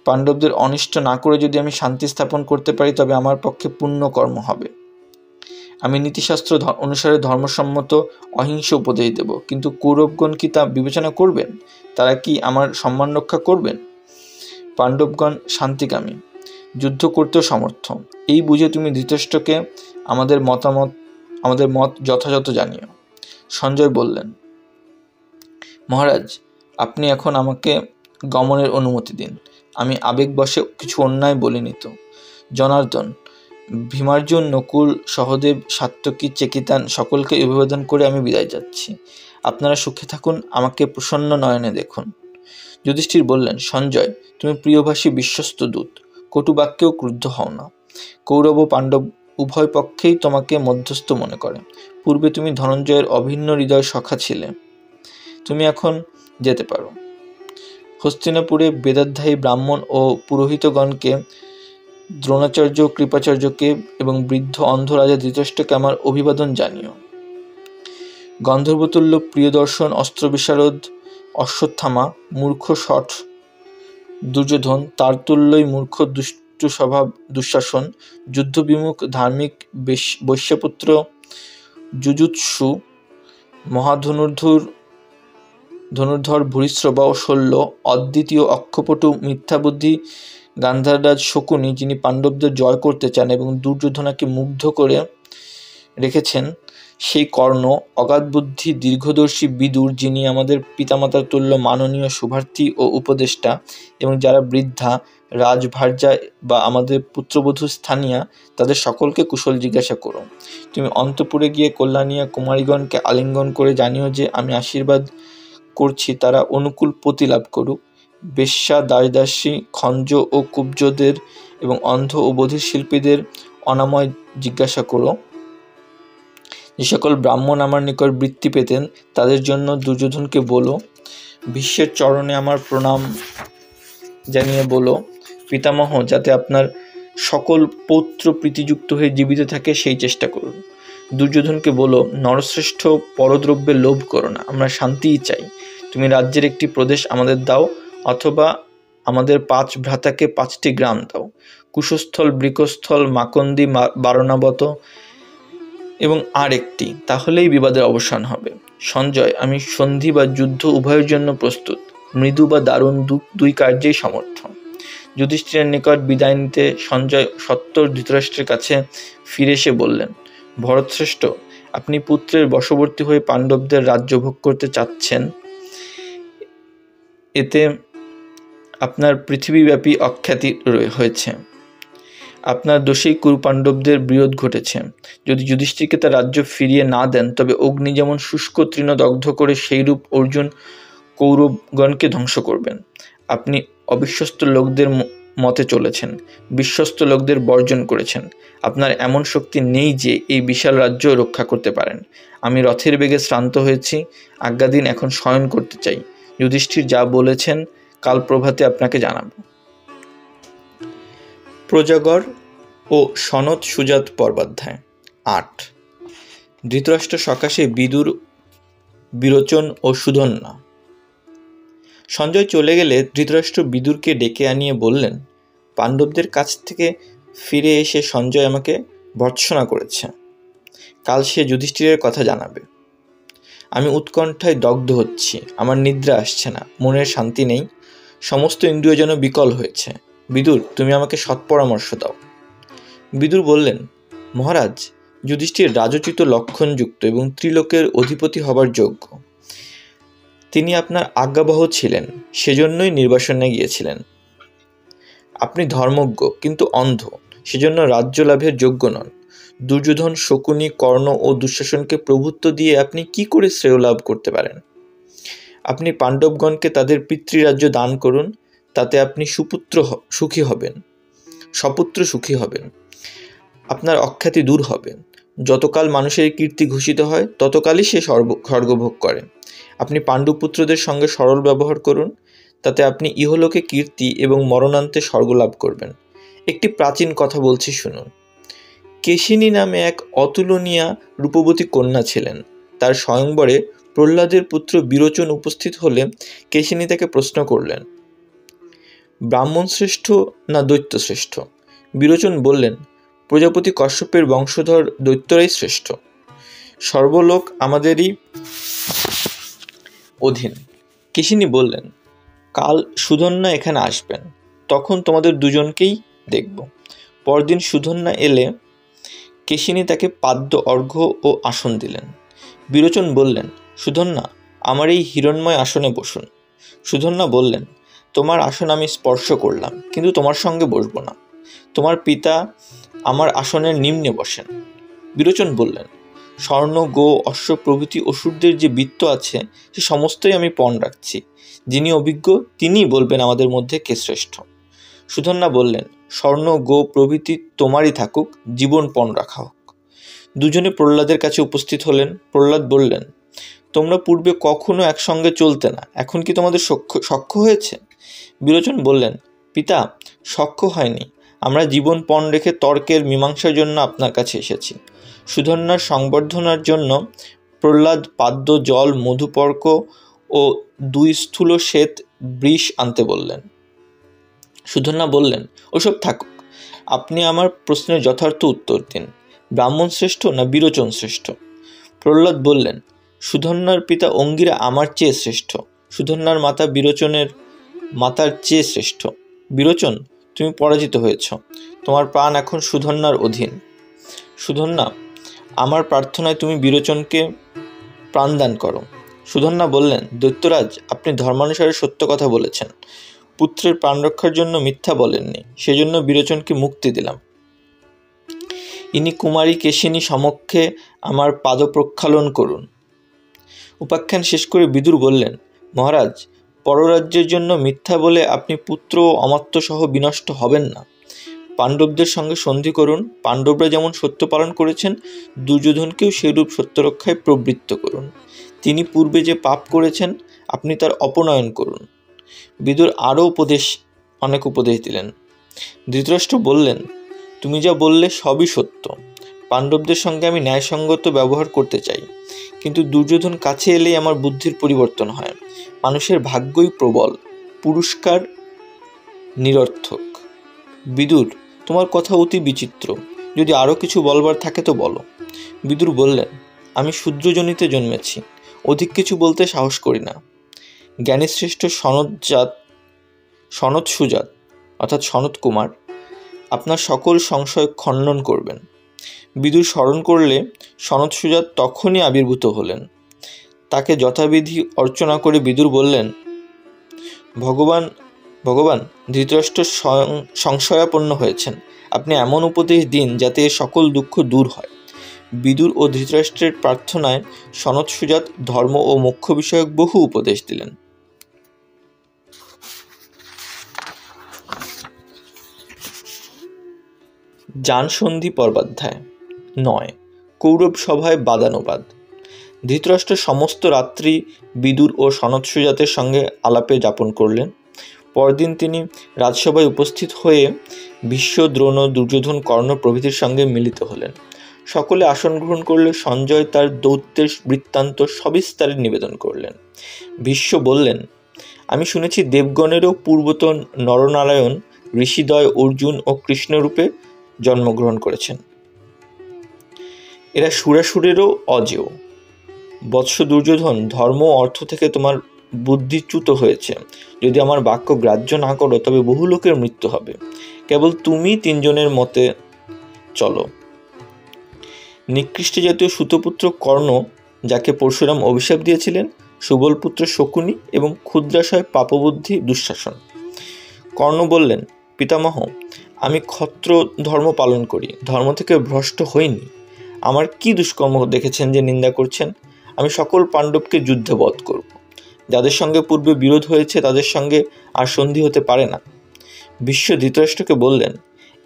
পাণ্ডবদের অনিষ্ট না করে যদি আমি শান্তি স্থাপন করতে পারি তবে আমার পক্ষে পুণ্য কর্ম হবে। আমি নীতিশাস্ত্র অনুসারে ধর্মসম্মত অহিংস উপদেশ দেব, কিন্তু কৌরবগণ কি তা বিবেচনা করবেন? তারা কি আমার সম্মান রক্ষা করবেন? পাণ্ডবগণ শান্তিকামী, যুদ্ধ করতেও সমর্থ, এই বুঝে তুমি ধৃতরাষ্ট্রকে আমাদের মত যথাযথ জানিও। সঞ্জয় বললেন, মহারাজ, আপনি এখন আমাকে গমনের অনুমতি দিন। আমি আবেগবশে কিছু অন্যায় বলিনি তো। জনার্দন, ভীমার্জুন, নকুল, সহদেব, সাত্যকী, চেকিতান সকলকে অভিবাদন করে আমি বিদায় যাচ্ছি। আপনারা সুখে থাকুন, আমাকে প্রসন্ন নয়নে দেখুন। যুধিষ্ঠির বললেন, সঞ্জয়, তুমি প্রিয়ভাষী বিশ্বস্ত দূত, কটু বাক্যেও ক্রুদ্ধ হও না। কৌরব ও পাণ্ডব উভয় পক্ষেই তোমাকে মধ্যস্থ মনে করে। পূর্বে তুমি ধনঞ্জয়ের অভিন্ন হৃদয় সখা ছিলে, তুমি এখন যেতে পারো। হস্তিনাপুরে বেদাধ্যায়ী ব্রাহ্মণ ও পুরোহিতগণকে, দ্রোণাচার্য, কৃপাচার্যকে এবং বৃদ্ধ অন্ধ রাজা ধৃতরাষ্ট্রকে আমার অভিবাদন জানিও। গন্ধর্বতুল্য প্রিয়দর্শন, অস্ত্রবিশারদ অশ্বত্থামা, মূর্খ শঠ দুর্যোধন, তার তুল্যই মূর্খ দুষ্ট স্বভাব দুঃশাসন, যুদ্ধবিমুখ ধার্মিক বৈশ্যপুত্র যুযুৎসু, ধনুর্ধর ভূরিশ্রবা ও শল্য, অদ্বিতীয় অক্ষপটু মিথ্যাবুদ্ধি গান্ধাররাজ শকুনি, যিনি পাণ্ডবদের জয় করতে চান এবং দুর্যোধনাকে মুগ্ধ করে রেখেছেন, সেই কর্ণ, অগাধ বুদ্ধি দীর্ঘদর্শী বিদুর, যিনি আমাদের পিতামাতার তুল্য মাননীয় শুভার্থী ও উপদেষ্টা, এবং যারা বৃদ্ধা রাজভার্যা বা আমাদের পুত্রবধূ স্থানীয়া, তাদের সকলকে কুশল জিজ্ঞাসা করো। তুমি অন্তপুরে গিয়ে কল্যাণিয়া কুমারীগণকে আলিঙ্গন করে জানিও যে আমি আশীর্বাদ করছি তারা অনুকূল পতি লাভ করুক। বেশ্যা, দাসদাসী, খঞ্জ ও কুব্জদের এবং অন্ধ ও বধির শিল্পীদের অনাময় জিজ্ঞাসা করো। যে সকল ব্রাহ্মণ আমার নিকট বৃত্তি পেতেন তাদের জন্য দুর্যোধনকে বলো, ভীষ্মের চরণে আমার প্রণাম জানিয়ে বলো, পিতামহ যাতে আপনার সকল পৌত্র প্রীতিযুক্ত হয়ে জীবিত থাকে সেই চেষ্টা করুন। দুর্যোধনকে বলো, নরশ্রেষ্ঠ পরদ্রব্যে লোভ করো না, আমরা শান্তিই চাই। তুমি রাজ্যের একটি প্রদেশ আমাদের দাও, অথবা আমাদের 5 ভ্রাতাকে 5টি গ্রাম দাও, কুশস্থল, বৃকস্থল, মাকন্দি, বারণাবত এবং আর একটি, তাহলেই বিবাদের অবসান হবে। সঞ্জয়, আমি সন্ধি বা যুদ্ধ উভয়ের জন্য প্রস্তুত, মৃদু বা দারুণ দুই কার্যেই সমর্থ। যুধিষ্ঠিরের নিকট বিদায় নিতে সঞ্জয় সত্বর ধৃতরাষ্ট্রের কাছে ফিরে এসে বললেন, ভরতশ্রেষ্ঠ, আপনি পুত্রের বশবর্তী হয়ে পাণ্ডবদের রাজ্য ভোগ করতে চাচ্ছেন, এতে আপনার পৃথিবীব্যাপী অখ্যাতি হয়েছে। আপনার দোষেই কুরু পাণ্ডবদের বিরোধ ঘটেছে। যদি যুধিষ্ঠিরকে তার রাজ্য ফিরিয়ে না দেন তবে অগ্নি যেমন শুষ্ক তৃণ দগ্ধ করে সেইরূপ অর্জুন কৌরবগণকে ধ্বংস করবেন। আপনি অবিশ্বস্ত লোকদের মতে চলেছেন, বিশ্বস্ত লোকদের বর্জন করেছেন। আপনার এমন শক্তি নেই যে এই বিশাল রাজ্য রক্ষা করতে পারেন। আমি রথের বেগে শ্রান্ত হয়েছি, আজ্ঞা দিন, এখন শয়ন করতে চাই। যুধিষ্ঠির যা বলেছেন কাল প্রভাতে আপনাকে জানাবো। প্রজাগর ও সনৎ সুজাত পর্বাধ্যায় 8। ধৃতরাষ্ট্র সকাশে বিদুর, বিরোচন ও সুধন্যা। সঞ্জয় চলে গেলে ধৃতরাষ্ট্র বিদুরকে ডেকে আনিয়ে বললেন, পাণ্ডবদের কাছ থেকে ফিরে এসে সঞ্জয় আমাকে ভর্ৎসনা করেছে। কাল সে যুধিষ্ঠিরের কথা জানাবে। আমি উৎকণ্ঠায় দগ্ধ হচ্ছি, আমার নিদ্রা আসছে না, মনের শান্তি নেই, সমস্ত ইন্দ্রিয় যেন বিকল হয়েছে। বিদুর, তুমি আমাকে সৎ পরামর্শ দাও। বিদুর বললেন, মহারাজ, যুধিষ্ঠির রাজোচিত লক্ষণযুক্ত এবং ত্রিলোকের অধিপতি হবার যোগ্য। তিনি আপনার আজ্ঞাবহ ছিলেন, সেজন্যই নির্বাসনে গিয়েছিলেন। আপনি ধর্মজ্ঞ কিন্তু অন্ধ, সেজন্য রাজ্য লাভের যোগ্য নন। দুর্যোধন, শকুনি, কর্ণ ও দুঃশাসনকে প্রভুত্ব দিয়ে আপনি কি করে শ্রেয় লাভ করতে পারেন? আপনি পাণ্ডবগণকে তাদের পিতৃরাজ্য দান করুন, তাতে আপনি সুখী হবেন, সপুত্র সুখী হবেন, আপনার অখ্যাতি দূর হবে। যতকাল মানুষের কীর্তি ঘোষিত হয় ততকালই সে স্বর্গভোগ করে। আপনি পাণ্ডুপুত্রদের সঙ্গে সরল ব্যবহার করুন, তাতে আপনি ইহলোকে কীর্তি এবং মরণান্তে স্বর্গ লাভ করবেন। একটি প্রাচীন কথা বলছি, শুনুন। কেশিনী নামে এক অতুলনীয়া রূপবতী কন্যা ছিলেন। তার স্বয়ংবরে প্রহ্লাদের পুত্র বিরোচন উপস্থিত হলে কেশিনী তাকে প্রশ্ন করলেন, ব্রাহ্মণ শ্রেষ্ঠ না দৈত্য শ্রেষ্ঠ? বিরোচন বললেন, প্রজাপতি কশ্যপের বংশধর দৈত্যরাই শ্রেষ্ঠ। সর্বলোক আমাদেরই অধীন। কেশিনী বললেন, কাল সুধন্যা এখানে আসবেন, তখন তোমাদের দুজনকেই দেখব। পরদিন সুধন্যা এলে কেশিনী তাকে পাদ্য, অর্ঘ্য ও আসন দিলেন। বিরোচন বললেন, সুধন্যা, আমার এই হিরণ্ময় আসনে বসুন। সুধন্যা বললেন, তোমার আসন আমি স্পর্শ করলাম, কিন্তু তোমার সঙ্গে বসব না। তোমার পিতা আমার আসনের নিম্নে বসেন। বিরোচন বললেন, স্বর্ণ, গো, অশ্ব প্রভৃতি অসুরদের যে বৃত্ত আছে সে সমস্তই আমি পণ রাখছি। যিনি অভিজ্ঞ তিনিই বলবেন আমাদের মধ্যে কে শ্রেষ্ঠ। সুধন্যা বললেন, স্বর্ণ, গো প্রভৃতি তোমারই থাকুক, জীবন পণ রাখা হোক। দুজনে প্রহ্লাদের কাছে উপস্থিত হলেন। প্রহ্লাদ বললেন, তোমরা পূর্বে কখনো একসঙ্গে চলতে না, এখন কি তোমাদের সখ্য হয়েছে? বিরোচন বললেন, পিতা, সখ্য হয়নি, আমরা জীবন পণ রেখে তর্কের মীমাংসার জন্য আপনার কাছে এসেছি। সুধন্যার সংবর্ধনার জন্য প্রহ্লাদ পাদ্য, জল, মধুপর্ক ও 2 স্থূল শ্বেত বৃষ আনতে বললেন। সুধন্যা বললেন, ওসব থাকুক, আপনি আমার প্রশ্নের যথার্থ উত্তর দিন। ব্রাহ্মণ শ্রেষ্ঠ না বিরোচন শ্রেষ্ঠ? প্রহ্লাদ বললেন, সুধন্যার পিতা অঙ্গিরা আমার চেয়ে শ্রেষ্ঠ, সুধন্যার মাতা বিরোচনের মাতার চেয়ে শ্রেষ্ঠ। বিরোচন, তুমি পরাজিত হয়েছ, তোমার প্রাণ এখন সুধন্যার অধীন। সুধন্যা, আমার প্রার্থনায় তুমি বিরোচনকে প্রাণদান করো। সুধন্যা বললেন, দৈত্যরাজ, আপনি ধর্মানুসারে সত্য কথা বলেছেন, পুত্রের প্রাণ রক্ষার জন্য মিথ্যা বলেননি, সেজন্য বিরোচনকে মুক্তি দিলাম। ইনি কুমারী কেশিনী সমক্ষে আমার পাদ প্রক্ষালন করুন। উপাখ্যান শেষ করে বিদুর বললেন, মহারাজ, পররাজ্যের জন্য মিথ্যা বলে আপনি পুত্র ও অমাত্য সহ বিনষ্ট হবেন না। পাণ্ডবদের সঙ্গে সন্ধি করুন, পাণ্ডবরা যেমন সত্য পালন করেছেন দুর্যোধনকেও সেইরূপ সত্য রক্ষায় প্রবৃত্ত করুন। তিনি পূর্বে যে পাপ করেছেন আপনি তার অপনয়ন করুন। বিদুর আরও অনেক উপদেশ দিলেন। ধৃতরাষ্ট্র বললেন, তুমি যা বললে সবই সত্য, পাণ্ডবদের সঙ্গে আমি ন্যায়সঙ্গত ব্যবহার করতে চাই, কিন্তু দুর্যোধন কাছে এলেই আমার বুদ্ধির পরিবর্তন হয়। মানুষের ভাগ্যই প্রবল, পুরস্কার নিরর্থক। বিদুর, তোমার কথা অতি বিচিত্র, যদি আরও কিছু বলবার থাকে তো বলো। বিদুর বললেন, আমি শূদ্রজনিতে জন্মেছি, অধিক কিছু বলতে সাহস করি না। জ্ঞানীশ্রেষ্ঠ সনত সুজাত অর্থাৎ সনত কুমার আপনার সকল সংশয় খণ্ডন করবেন। বিদুর স্মরণ করলে সনত সুজাত তখনই আবির্ভূত হলেন। তাকে যথাবিধি অর্চনা করে বিদুর বললেন, ভগবান ধৃতরাষ্ট্র সংশয়াপন্ন হয়েছেন, আপনি এমন উপদেশ দিন যাতে এর সকল দুঃখ দূর হয়। বিদুর ও ধৃতরাষ্ট্রের প্রার্থনায় সনত সুজাত ধর্ম ও মোক্ষ বিষয়ক বহু উপদেশ দিলেন। যানসন্ধি পর্বাধ্যায় 9। কৌরব সভায় বাদানুবাদ। ধৃতরাষ্ট্র সমস্ত রাত্রি বিদুর ও সনত সুজাতের সঙ্গে আলাপে যাপন করলেন। পরদিন তিনি রাজসভায় উপস্থিত হয়ে ভীষ্ম, দ্রোণ, দুর্যোধন, কর্ণ প্রভৃতির সঙ্গে মিলিত হলেন। সকলে আসন গ্রহণ করলে সঞ্জয় তার দৌত্যের বৃত্তান্ত সবিস্তারে নিবেদন করলেন। ভীষ্ম বললেন, আমি শুনেছি দেবগণেরও পূর্বতন নরনারায়ণ ঋষিদ্বয় অর্জুন ও কৃষ্ণরূপে জন্মগ্রহণ করেছেন, এরা সুরাসুরেরও অজেয়। বৎস দুর্যোধন, ধর্ম ও অর্থ থেকে তোমার বুদ্ধিচ্যুত হয়েছে। যদি আমার বাক্য গ্রাহ্য না করো তবে বহু লোকের মৃত্যু হবে। কেবল তুমি 3 জনের মতে চলো। নিকৃষ্ট জাতীয় সুতপুত্র কর্ণ, যাকে পরশুরাম অভিশাপ দিয়েছিলেন, সুবলপুত্র শকুনি এবং ক্ষুদ্রাশয় পাপবুদ্ধি দুঃশাসন। কর্ণ বললেন, পিতামহ, আমি ক্ষত্র ধর্ম পালন করি, ধর্ম থেকে ভ্রষ্ট হইনি। আমার কি দুষ্কর্ম দেখেছেন যে নিন্দা করছেন? আমি সকল পাণ্ডবকে যুদ্ধে বধ করব। যাদের সঙ্গে পূর্বে বিরোধ হয়েছে তাদের সঙ্গে আর সন্ধি হতে পারে না। ভীষ্ম ধৃতরাষ্ট্রকে বললেন,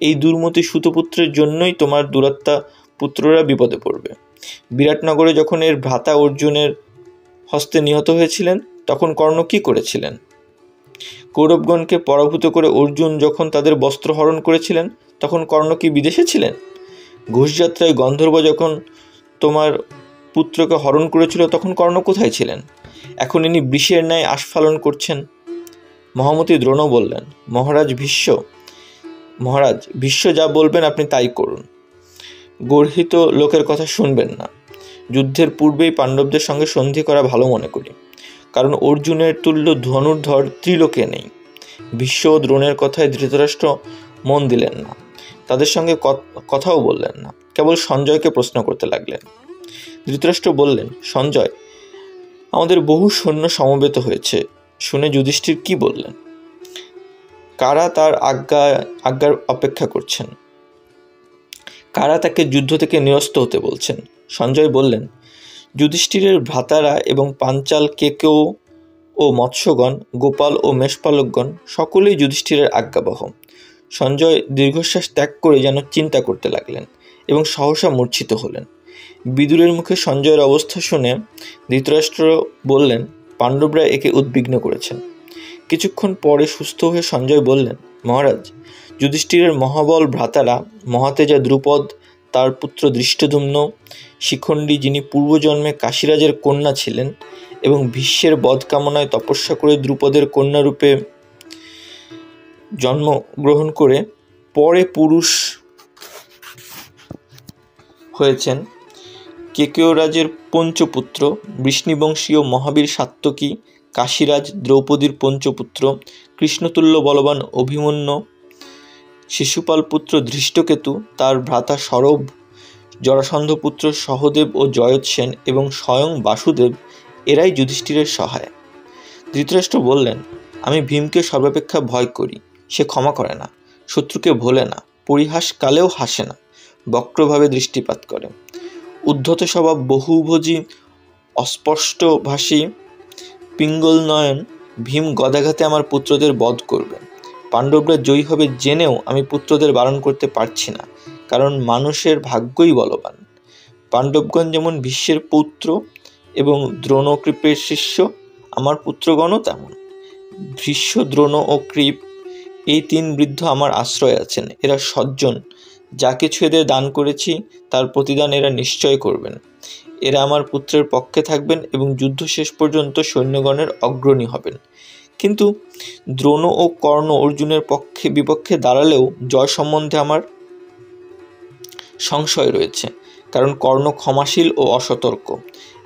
এই দুর্মতি সুতপুত্রের জন্যই তোমার দুরাত্মা পুত্ররা বিপদে পড়বে। বিরাটনগরে যখন এর ভ্রাতা অর্জুনের হস্তে নিহত হয়েছিলেন তখন কর্ণ কি করেছিলেন? কৌরবগণকে পরাভূত করে অর্জুন যখন তাদের বস্ত্র হরণ করেছিলেন তখন কর্ণ কি বিদেশে ছিলেন? ঘোষযাত্রায় গন্ধর্ব যখন তোমার পুত্রকে হরণ করেছিল তখন কর্ণ কোথায় ছিলেন? এখন ইনি বৃষের ন্যায় আস্ফালন করছেন। মহামতি দ্রোণ বললেন, মহারাজ ভীষ্ম যা বলবেন আপনি তাই করুন। গর্হিত লোকের কথা শুনবেন না। যুদ্ধের পূর্বেই পাণ্ডবদের সঙ্গে সন্ধি করা ভালো মনে করি, কারণ অর্জুনের তুল্য ধনুর্ধর ত্রিলোকে নেই। ভীষ্ম ও দ্রোণের কথায় ধৃতরাষ্ট্র মন দিলেন না, তাদের সঙ্গে কথাও বললেন না, কেবল সঞ্জয়কে প্রশ্ন করতে লাগলেন। ধৃতরাষ্ট্র বললেন, সঞ্জয়, আমাদের বহু সৈন্য সমবেত হয়েছে শুনে যুধিষ্ঠির কি বললেন? কারা তার আজ্ঞার অপেক্ষা করছেন? কারা তাকে যুদ্ধ থেকে নিরস্ত হতে বলছেন? সঞ্জয় বললেন, যুধিষ্ঠিরের ভ্রাতারা এবং পাঞ্চাল কেকেও ও মৎস্যগণ, গোপাল ও মেষপালকগণ সকলেই যুধিষ্ঠিরের আজ্ঞাবহ। সঞ্জয় দীর্ঘশ্বাস ত্যাগ করে যেন চিন্তা করতে লাগলেন এবং সহসা মূর্ছিত হলেন। বিদুরের মুখে সঞ্জয়ের অবস্থা শুনে ধৃতরাষ্ট্র বললেন, পাণ্ডবরা একে উদ্বিগ্ন করেছেন। কিছুক্ষণ পরে সুস্থ হয়ে সঞ্জয় বললেন, মহারাজ, যুধিষ্ঠিরের মহাবল ভ্রাতারা মহাতেজা দ্রুপদ, তার পুত্র ধৃষ্টদ্যুম্ন, শিখণ্ডী যিনি পূর্বজন্মে কাশীরাজের কন্যা ছিলেন এবং ভীষ্মের বধ কামনায় তপস্যা করে দ্রুপদের কন্যারূপে জন্মগ্রহণ করে পরে পুরুষ হয়েছেন, কেকেয়রাজের পঞ্চপুত্র, বৃষ্ণিবংশীয় মহাবীর সাত্যকী, কাশীরাজ দ্রৌপদীর পঞ্চপুত্র, কৃষ্ণতুল্য বলবান অভিমন্যু, শিশুপাল পুত্র ধৃষ্টকেতু, তার ভ্রাতা সরভ, জরাসন্ধপুত্র সহদেব ও জয়ৎসেন এবং স্বয়ং বাসুদেব, এরাই যুধিষ্ঠিরের সহায়। ধৃতরাষ্ট্র বললেন, আমি ভীমকে সর্বাপেক্ষা ভয় করি। সে ক্ষমা করে না, শত্রুকে ভোলে না, পরিহাস কালেও হাসে না, বক্রভাবে দৃষ্টিপাত করে। উদ্ধত স্বভাব, বহুভোজী, অস্পষ্টভাষী, পিঙ্গল নয়ন ভীম গদাঘাতে আমার পুত্রদের বধ করবে। পাণ্ডবরা জয়ী হবে জেনেও আমি পুত্রদের বারণ করতে পারছি না, কারণ মানুষের ভাগ্যই বলবান। পাণ্ডবগণ যেমন ভীষ্মের পুত্র এবং দ্রোণকৃপের শিষ্য, আমার পুত্রগণও তেমন। ভীষ্ম, দ্রোণ ও কৃপ, এই 3 বৃদ্ধ আমার আশ্রয় আছেন। এরা সজ্জন, যা কিছু এদের দান করেছি তার প্রতিদান এরা নিশ্চয় করবেন। এরা আমার পুত্রের পক্ষে থাকবেন এবং যুদ্ধ শেষ পর্যন্ত সৈন্যগণের অগ্রণী হবেন। কিন্তু দ্রোণ ও কর্ণ অর্জুনের বিপক্ষে দাঁড়ালেও জয় সম্বন্ধে আমার সংশয় রয়েছে, কারণ কর্ণ ক্ষমাশীল ও অসতর্ক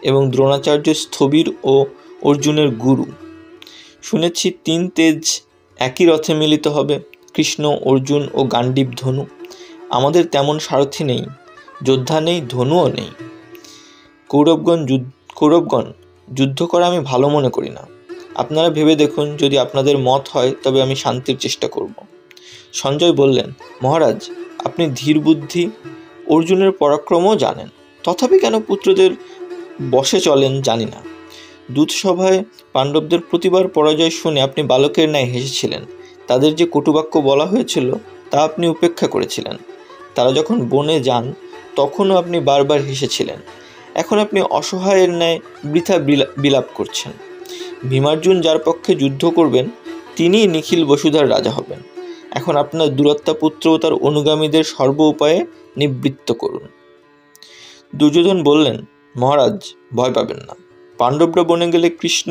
এবং দ্রোণাচার্য স্থবির ও অর্জুনের গুরু। শুনেছি 3 তেজ একই রথে মিলিত হবে, কৃষ্ণ, অর্জুন ও গান্ডীব ধনু। আমাদের তেমন সারথি নেই, যোদ্ধা নেই, ধনুও নেই। কৌরবগণ যুদ্ধ করা আমি ভালো মনে করি না। আপনারা ভেবে দেখুন, যদি আপনাদের মত হয় তবে আমি শান্তির চেষ্টা করব। সঞ্জয় বললেন, মহারাজ, আপনি ধীর বুদ্ধি, অর্জুনের পরাক্রমও জানেন, তথাপি কেন পুত্রদের বশে চলেন জানি না। দূতসভায় পাণ্ডবদের প্রতিবার পরাজয় শুনে আপনি বালকের ন্যায় হেসেছিলেন। তাদের যে কটুবাক্য বলা হয়েছিল তা আপনি উপেক্ষা করেছিলেন। তারা যখন বনে যান তখনও আপনি বারবার হেসেছিলেন। এখন আপনি অসহায়ের ন্যায় বৃথা বিলাপ করছেন। ভীমার্জুন যার পক্ষে যুদ্ধ করবেন তিনিই নিখিল বসুধার রাজা হবেন। এখন আপনার দুরাত্মা পুত্র ও তার অনুগামীদের সর্ব উপায়ে নিবৃত্ত করুন। দুর্যোধন বললেন, মহারাজ, ভয় পাবেন না। পাণ্ডবরা বনে গেলে কৃষ্ণ,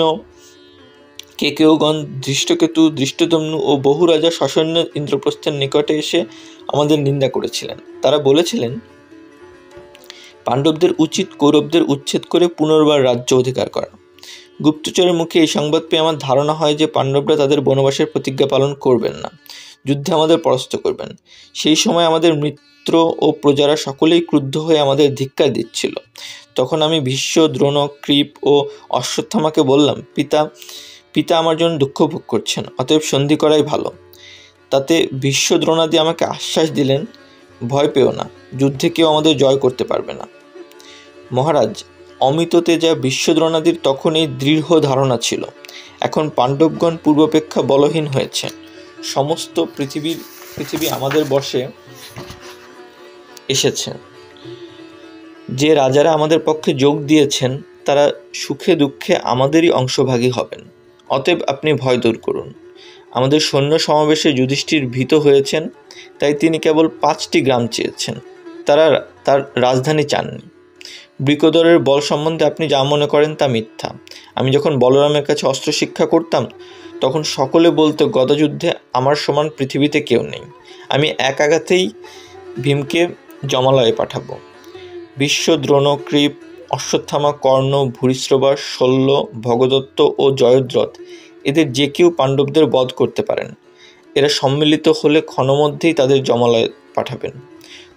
কেকেয়গণ, ধৃষ্টকেতু, ধৃষ্টদ্যুম্ন ও বহু রাজা সসৈন্য ইন্দ্রপ্রস্থের নিকটে এসে আমাদের নিন্দা করেছিলেন। তারা বলেছিলেন, পাণ্ডবদের উচিত কৌরবদের উচ্ছেদ করে পুনর্বার রাজ্য অধিকার করা। গুপ্তচরের মুখে এই সংবাদ পেয়ে আমার ধারণা হয় যে পাণ্ডবরা তাদের বনবাসের প্রতিজ্ঞা পালন করবেন না, যুদ্ধে আমাদের পরাস্ত করবেন। সেই সময় আমাদের মিত্র ও প্রজারা সকলেই ক্রুদ্ধ হয়ে আমাদের ধিক্কার দিচ্ছিল। তখন আমি ভীষ্ম, দ্রোণ, কৃপ ও অশ্বত্থামাকে বললাম, পিতা আমার জন্য দুঃখ ভোগ করছেন, অতএব সন্ধি করাই ভালো। তাতে ভীষ্ম দ্রোণাদি আমাকে আশ্বাস দিলেন, ভয় পেও না, যুদ্ধে কেউ আমাদের জয় করতে পারবে না। মহারাজ, অমিত তেজা ভীষ্ম দ্রোণাদির তখন এই দৃঢ় ধারণা ছিল। এখন পাণ্ডবগণ পূর্বাপেক্ষা বলহীন হয়েছে। সমস্ত পৃথিবী আমাদের বশে এসেছে। যে রাজারা আমাদের পক্ষে যোগ দিয়েছেন তারা সুখে দুঃখে আমাদেরই অংশভাগী হবেন। অতএব আপনি ভয় দূর করুন। আমাদের সৈন্য সমাবেশে যুধিষ্ঠির ভীত হয়েছেন, তাই তিনি কেবল 5টি গ্রাম চেয়েছেন, তার রাজধানী চাননি। বৃকোদরের বল সম্বন্ধে আপনি যা মনে করেন তা মিথ্যা। আমি যখন বলরামের কাছে অস্ত্র শিক্ষা করতাম তখন সকলে বলতো গদাযুদ্ধে আমার সমান পৃথিবীতে কেউ নেই। আমি এক আঘাতেই ভীমকে জমালয়ে পাঠাবো। ভীষ্ম, দ্রোণ, কৃপ, অশ্বত্থামা, কর্ণ, ভূরিশ্রবা, শল্য, ভগদত্ত ও জয়দ্রথ এদের যে কেউ পাণ্ডবদের বধ করতে পারেন। এরা সম্মিলিত হলে ক্ষণমধ্যেই তাদের জমালয়ে পাঠাবেন।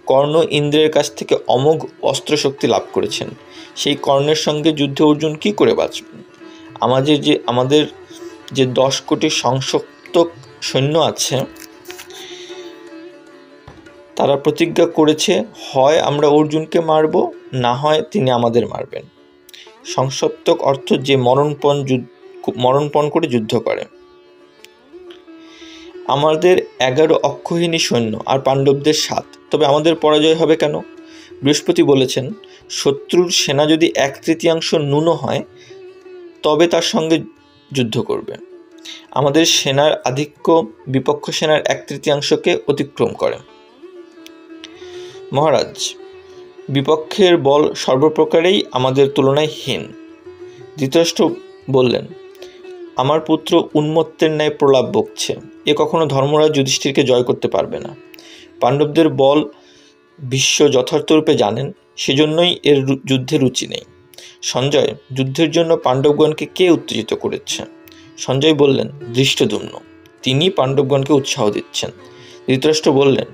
কর্ণ ইন্দ্রের কাছ থেকে অমোঘ অস্ত্রশক্তি লাভ করেছেন। সেই কর্ণের সঙ্গে যুদ্ধে অর্জুন কি করে বাঁচবেন? আমাদের যে 10 কোটি সংসপ্তক সৈন্য আছে, তারা প্রতিজ্ঞা করেছে, হয় আমরা অর্জুনকে মারব, না হয় তিনি আমাদের মারবেন। সংসপ্তক অর্থ যে মরণপণ করে যুদ্ধ করে। আমাদের 11 অক্ষৌহিণী সৈন্য আর পাণ্ডবদের 7, তবে আমাদের পরাজয় হবে কেন? বৃহস্পতি বলেছেন, শত্রুর সেনা যদি 1/3 ন্যূন হয় তবে তার সঙ্গে যুদ্ধ করবে। আমাদের সেনার আধিক্য বিপক্ষ সেনার 1/3কে অতিক্রম করে। মহারাজ, বিপক্ষের বল সর্বপ্রকারেই আমাদের তুলনায় হীন। ধৃতরাষ্ট্র বললেন, আমার পুত্র উন্মত্তের ন্যায় প্রলাপ বকছে। এ কখনো ধর্মরাজ যুধিষ্ঠিরকে জয় করতে পারবে না। পাণ্ডবদের বল ভীষ্ম যথার্থরূপে জানেন, সেজন্যই এর যুদ্ধে রুচি নেই। সঞ্জয়, যুদ্ধের জন্য পাণ্ডবগণকে কে উত্তেজিত করেছে? সঞ্জয় বললেন, ধৃষ্টদ্যুম্ন। তিনি পাণ্ডবগণকে উৎসাহ দিচ্ছেন। ধৃতরাষ্ট্র বললেন,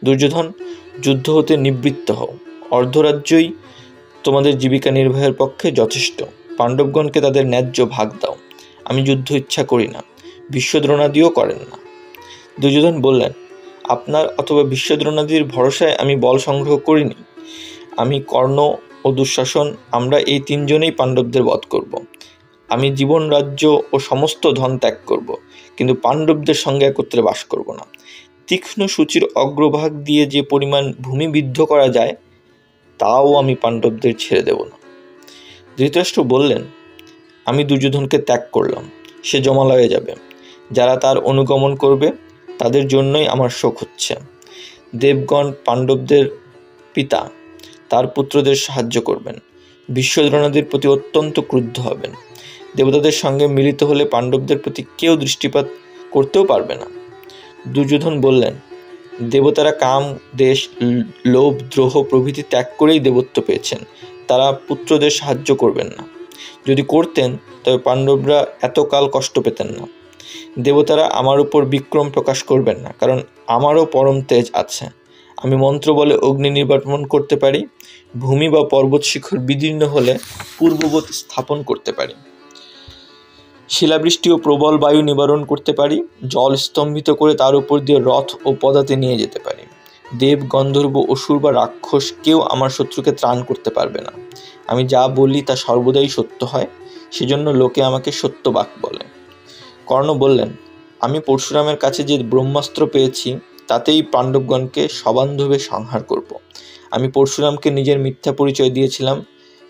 দুর্যোধন, যুদ্ধ হতে নিবৃত্ত হও। অর্ধরাজ্যই তোমাদের জীবিকা নির্বাহের পক্ষে যথেষ্ট। পাণ্ডবগণকে তাদের ন্যায্য ভাগ দাও। আমি যুদ্ধ ইচ্ছা করি না, ভীষ্মদ্রোণাদিও করেন না। দুর্যোধন বললেন, আপনার অথবা ভীষ্মদ্রোণাদির ভরসায় আমি বল সংগ্রহ করিনি। আমি, কর্ণ ও দুঃশাসন, আমরা এই 3 জনেই পাণ্ডবদের বধ করব। আমি জীবন, রাজ্য ও সমস্ত ধন ত্যাগ করব, কিন্তু পাণ্ডবদের সঙ্গে একত্রে বাস করব না। তীক্ষ্ণ সূচির অগ্রভাগ দিয়ে যে পরিমাণ ভূমি বিদ্ধ করা যায় তাও আমি পাণ্ডবদের ছেড়ে দেব না। ধৃতরাষ্ট্র বললেন, আমি দুর্যোধনকে ত্যাগ করলাম, সে জমালয়ে যাবে। যারা তার অনুগমন করবে তাদের জন্যই আমার শোক হচ্ছে। দেবগণ পাণ্ডবদের পিতা, তার পুত্রদের সাহায্য করবেন। ভীষ্মদ্রোণাদির প্রতি অত্যন্ত ক্রুদ্ধ হবেন। দেবতাদের সঙ্গে মিলিত হলে পাণ্ডবদের প্রতি কেউ দৃষ্টিপাত করতেও পারবে না। দুর্যোধন বললেন, দেবতারা কাম, দেশ, লোভ, দ্রোহ প্রভৃতি ত্যাগ করেই দেবত্ব পেয়েছেন। তারা পুত্রদের সাহায্য করবেন না। যদি করতেন তবে পাণ্ডবরা এতকাল কষ্ট পেতেন না। দেবতারা আমার উপর বিক্রম প্রকাশ করবেন না, কারণ আমারও পরম তেজ আছে। আমি মন্ত্র বলে অগ্নি নির্বাপন করতে পারি। ভূমি বা পর্বত শিখর বিদীর্ণ হলে পূর্ববৎ স্থাপন করতে পারি। শিলাবৃষ্টি ও প্রবল বায়ু নিবারণ করতে পারি। জল স্তম্ভিত করে তার উপর দিয়ে রথ ও পদাতে নিয়ে যেতে পারি। দেব, গন্ধর্ব, অসুর বা রাক্ষস কেউ আমার শত্রুকে ত্রাণ করতে পারবে না। আমি যা বলি তা সর্বদাই সত্য হয়, সেজন্য লোকে আমাকে সত্যবাক বলে। কর্ণ বললেন, আমি পরশুরামের কাছে যে ব্রহ্মাস্ত্র পেয়েছি তাতেই পাণ্ডবগণকে সবান্ধবে সংহার করব। আমি পরশুরামকে নিজের মিথ্যা পরিচয় দিয়েছিলাম,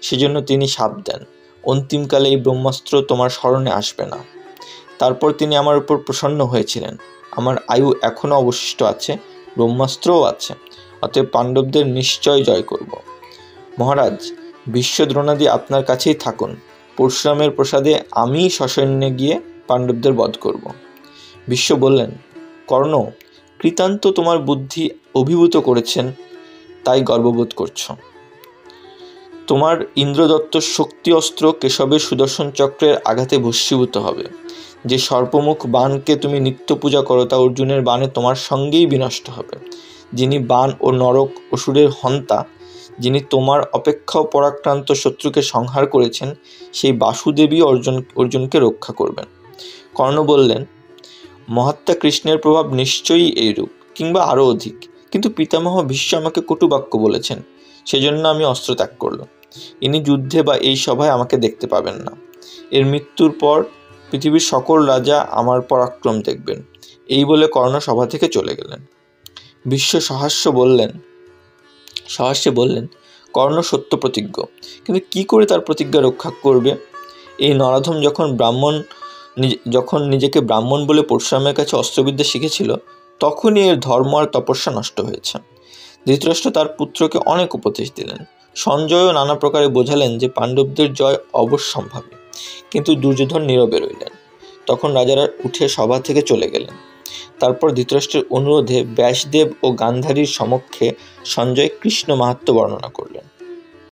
সেজন্য তিনি শাপ দেন, অন্তিমকালে এই ব্রহ্মাস্ত্র তোমার স্মরণে আসবে না। তারপর তিনি আমার উপর প্রসন্ন হয়েছিলেন। আমার আয়ু এখনও অবশিষ্ট আছে, ব্রহ্মাস্ত্রও আছে, অতএব পাণ্ডবদের নিশ্চয় জয় করব। মহারাজ, ভীষ্মদ্রোণাদি আপনার কাছেই থাকুন। পরশুরামের প্রসাদে আমি সসৈন্যে গিয়ে পাণ্ডবদের বধ করব। ভীষ্ম বললেন, কর্ণ, কৃতান্ত তোমার বুদ্ধি অভিভূত করেছেন, তাই গর্ববোধ করছ। তোমার ইন্দ্রদত্ত শক্তি অস্ত্র কেশবের সুদর্শন চক্রের আঘাতে ভস্মীভূত হবে। যে সর্পমুখ বাণকে তুমি নিত্য পূজা করো তা অর্জুনের বাণে তোমার সঙ্গেই বিনষ্ট হবে। যিনি বাণ ও নরক অসুরের হন্তা, যিনি তোমার অপেক্ষাও পরাক্রান্ত শত্রুকে সংহার করেছেন, সেই বাসুদেবী অর্জুনকে রক্ষা করবেন। কর্ণ বললেন, মহাত্মা কৃষ্ণের প্রভাব নিশ্চয়ই এইরূপ, কিংবা আরও অধিক, কিন্তু পিতামহ ভীষ্ম আমাকে কটু বাক্য বলেছেন, সেজন্য আমি অস্ত্র ত্যাগ করলাম। ইনি যুদ্ধে বা এই সভায় আমাকে দেখতে পাবেন না। এর মৃত্যুর পর পৃথিবীর সকল রাজা আমার পরাক্রম দেখবেন। এই বলে কর্ণ সভা থেকে চলে গেলেন। ভীষ্ম সহাস্যে বললেন, কর্ণ সত্য প্রতিজ্ঞ, কিন্তু কি করে তার প্রতিজ্ঞা রক্ষা করবে? এই নরাধম যখন নিজেকে ব্রাহ্মণ বলে পরশুরামের কাছে অস্ত্রবিদ্যা শিখেছিল, তখনই এর ধর্ম আর তপস্যা নষ্ট হয়েছে। ধৃতরাষ্ট্র তার পুত্রকে অনেক উপদেশ দিলেন। সঞ্জয়ও নানা প্রকারে বোঝালেন যে পাণ্ডবদের জয় অবশ্যম্ভাবী, কিন্তু দুর্যোধন নীরবে রইলেন। তখন রাজারা উঠে সভা থেকে চলে গেলেন। তারপর ধৃতরাষ্ট্রের অনুরোধে ব্যাসদেব ও গান্ধারীর সমক্ষে সঞ্জয় কৃষ্ণ মাহাত্ম্য বর্ণনা করলেন।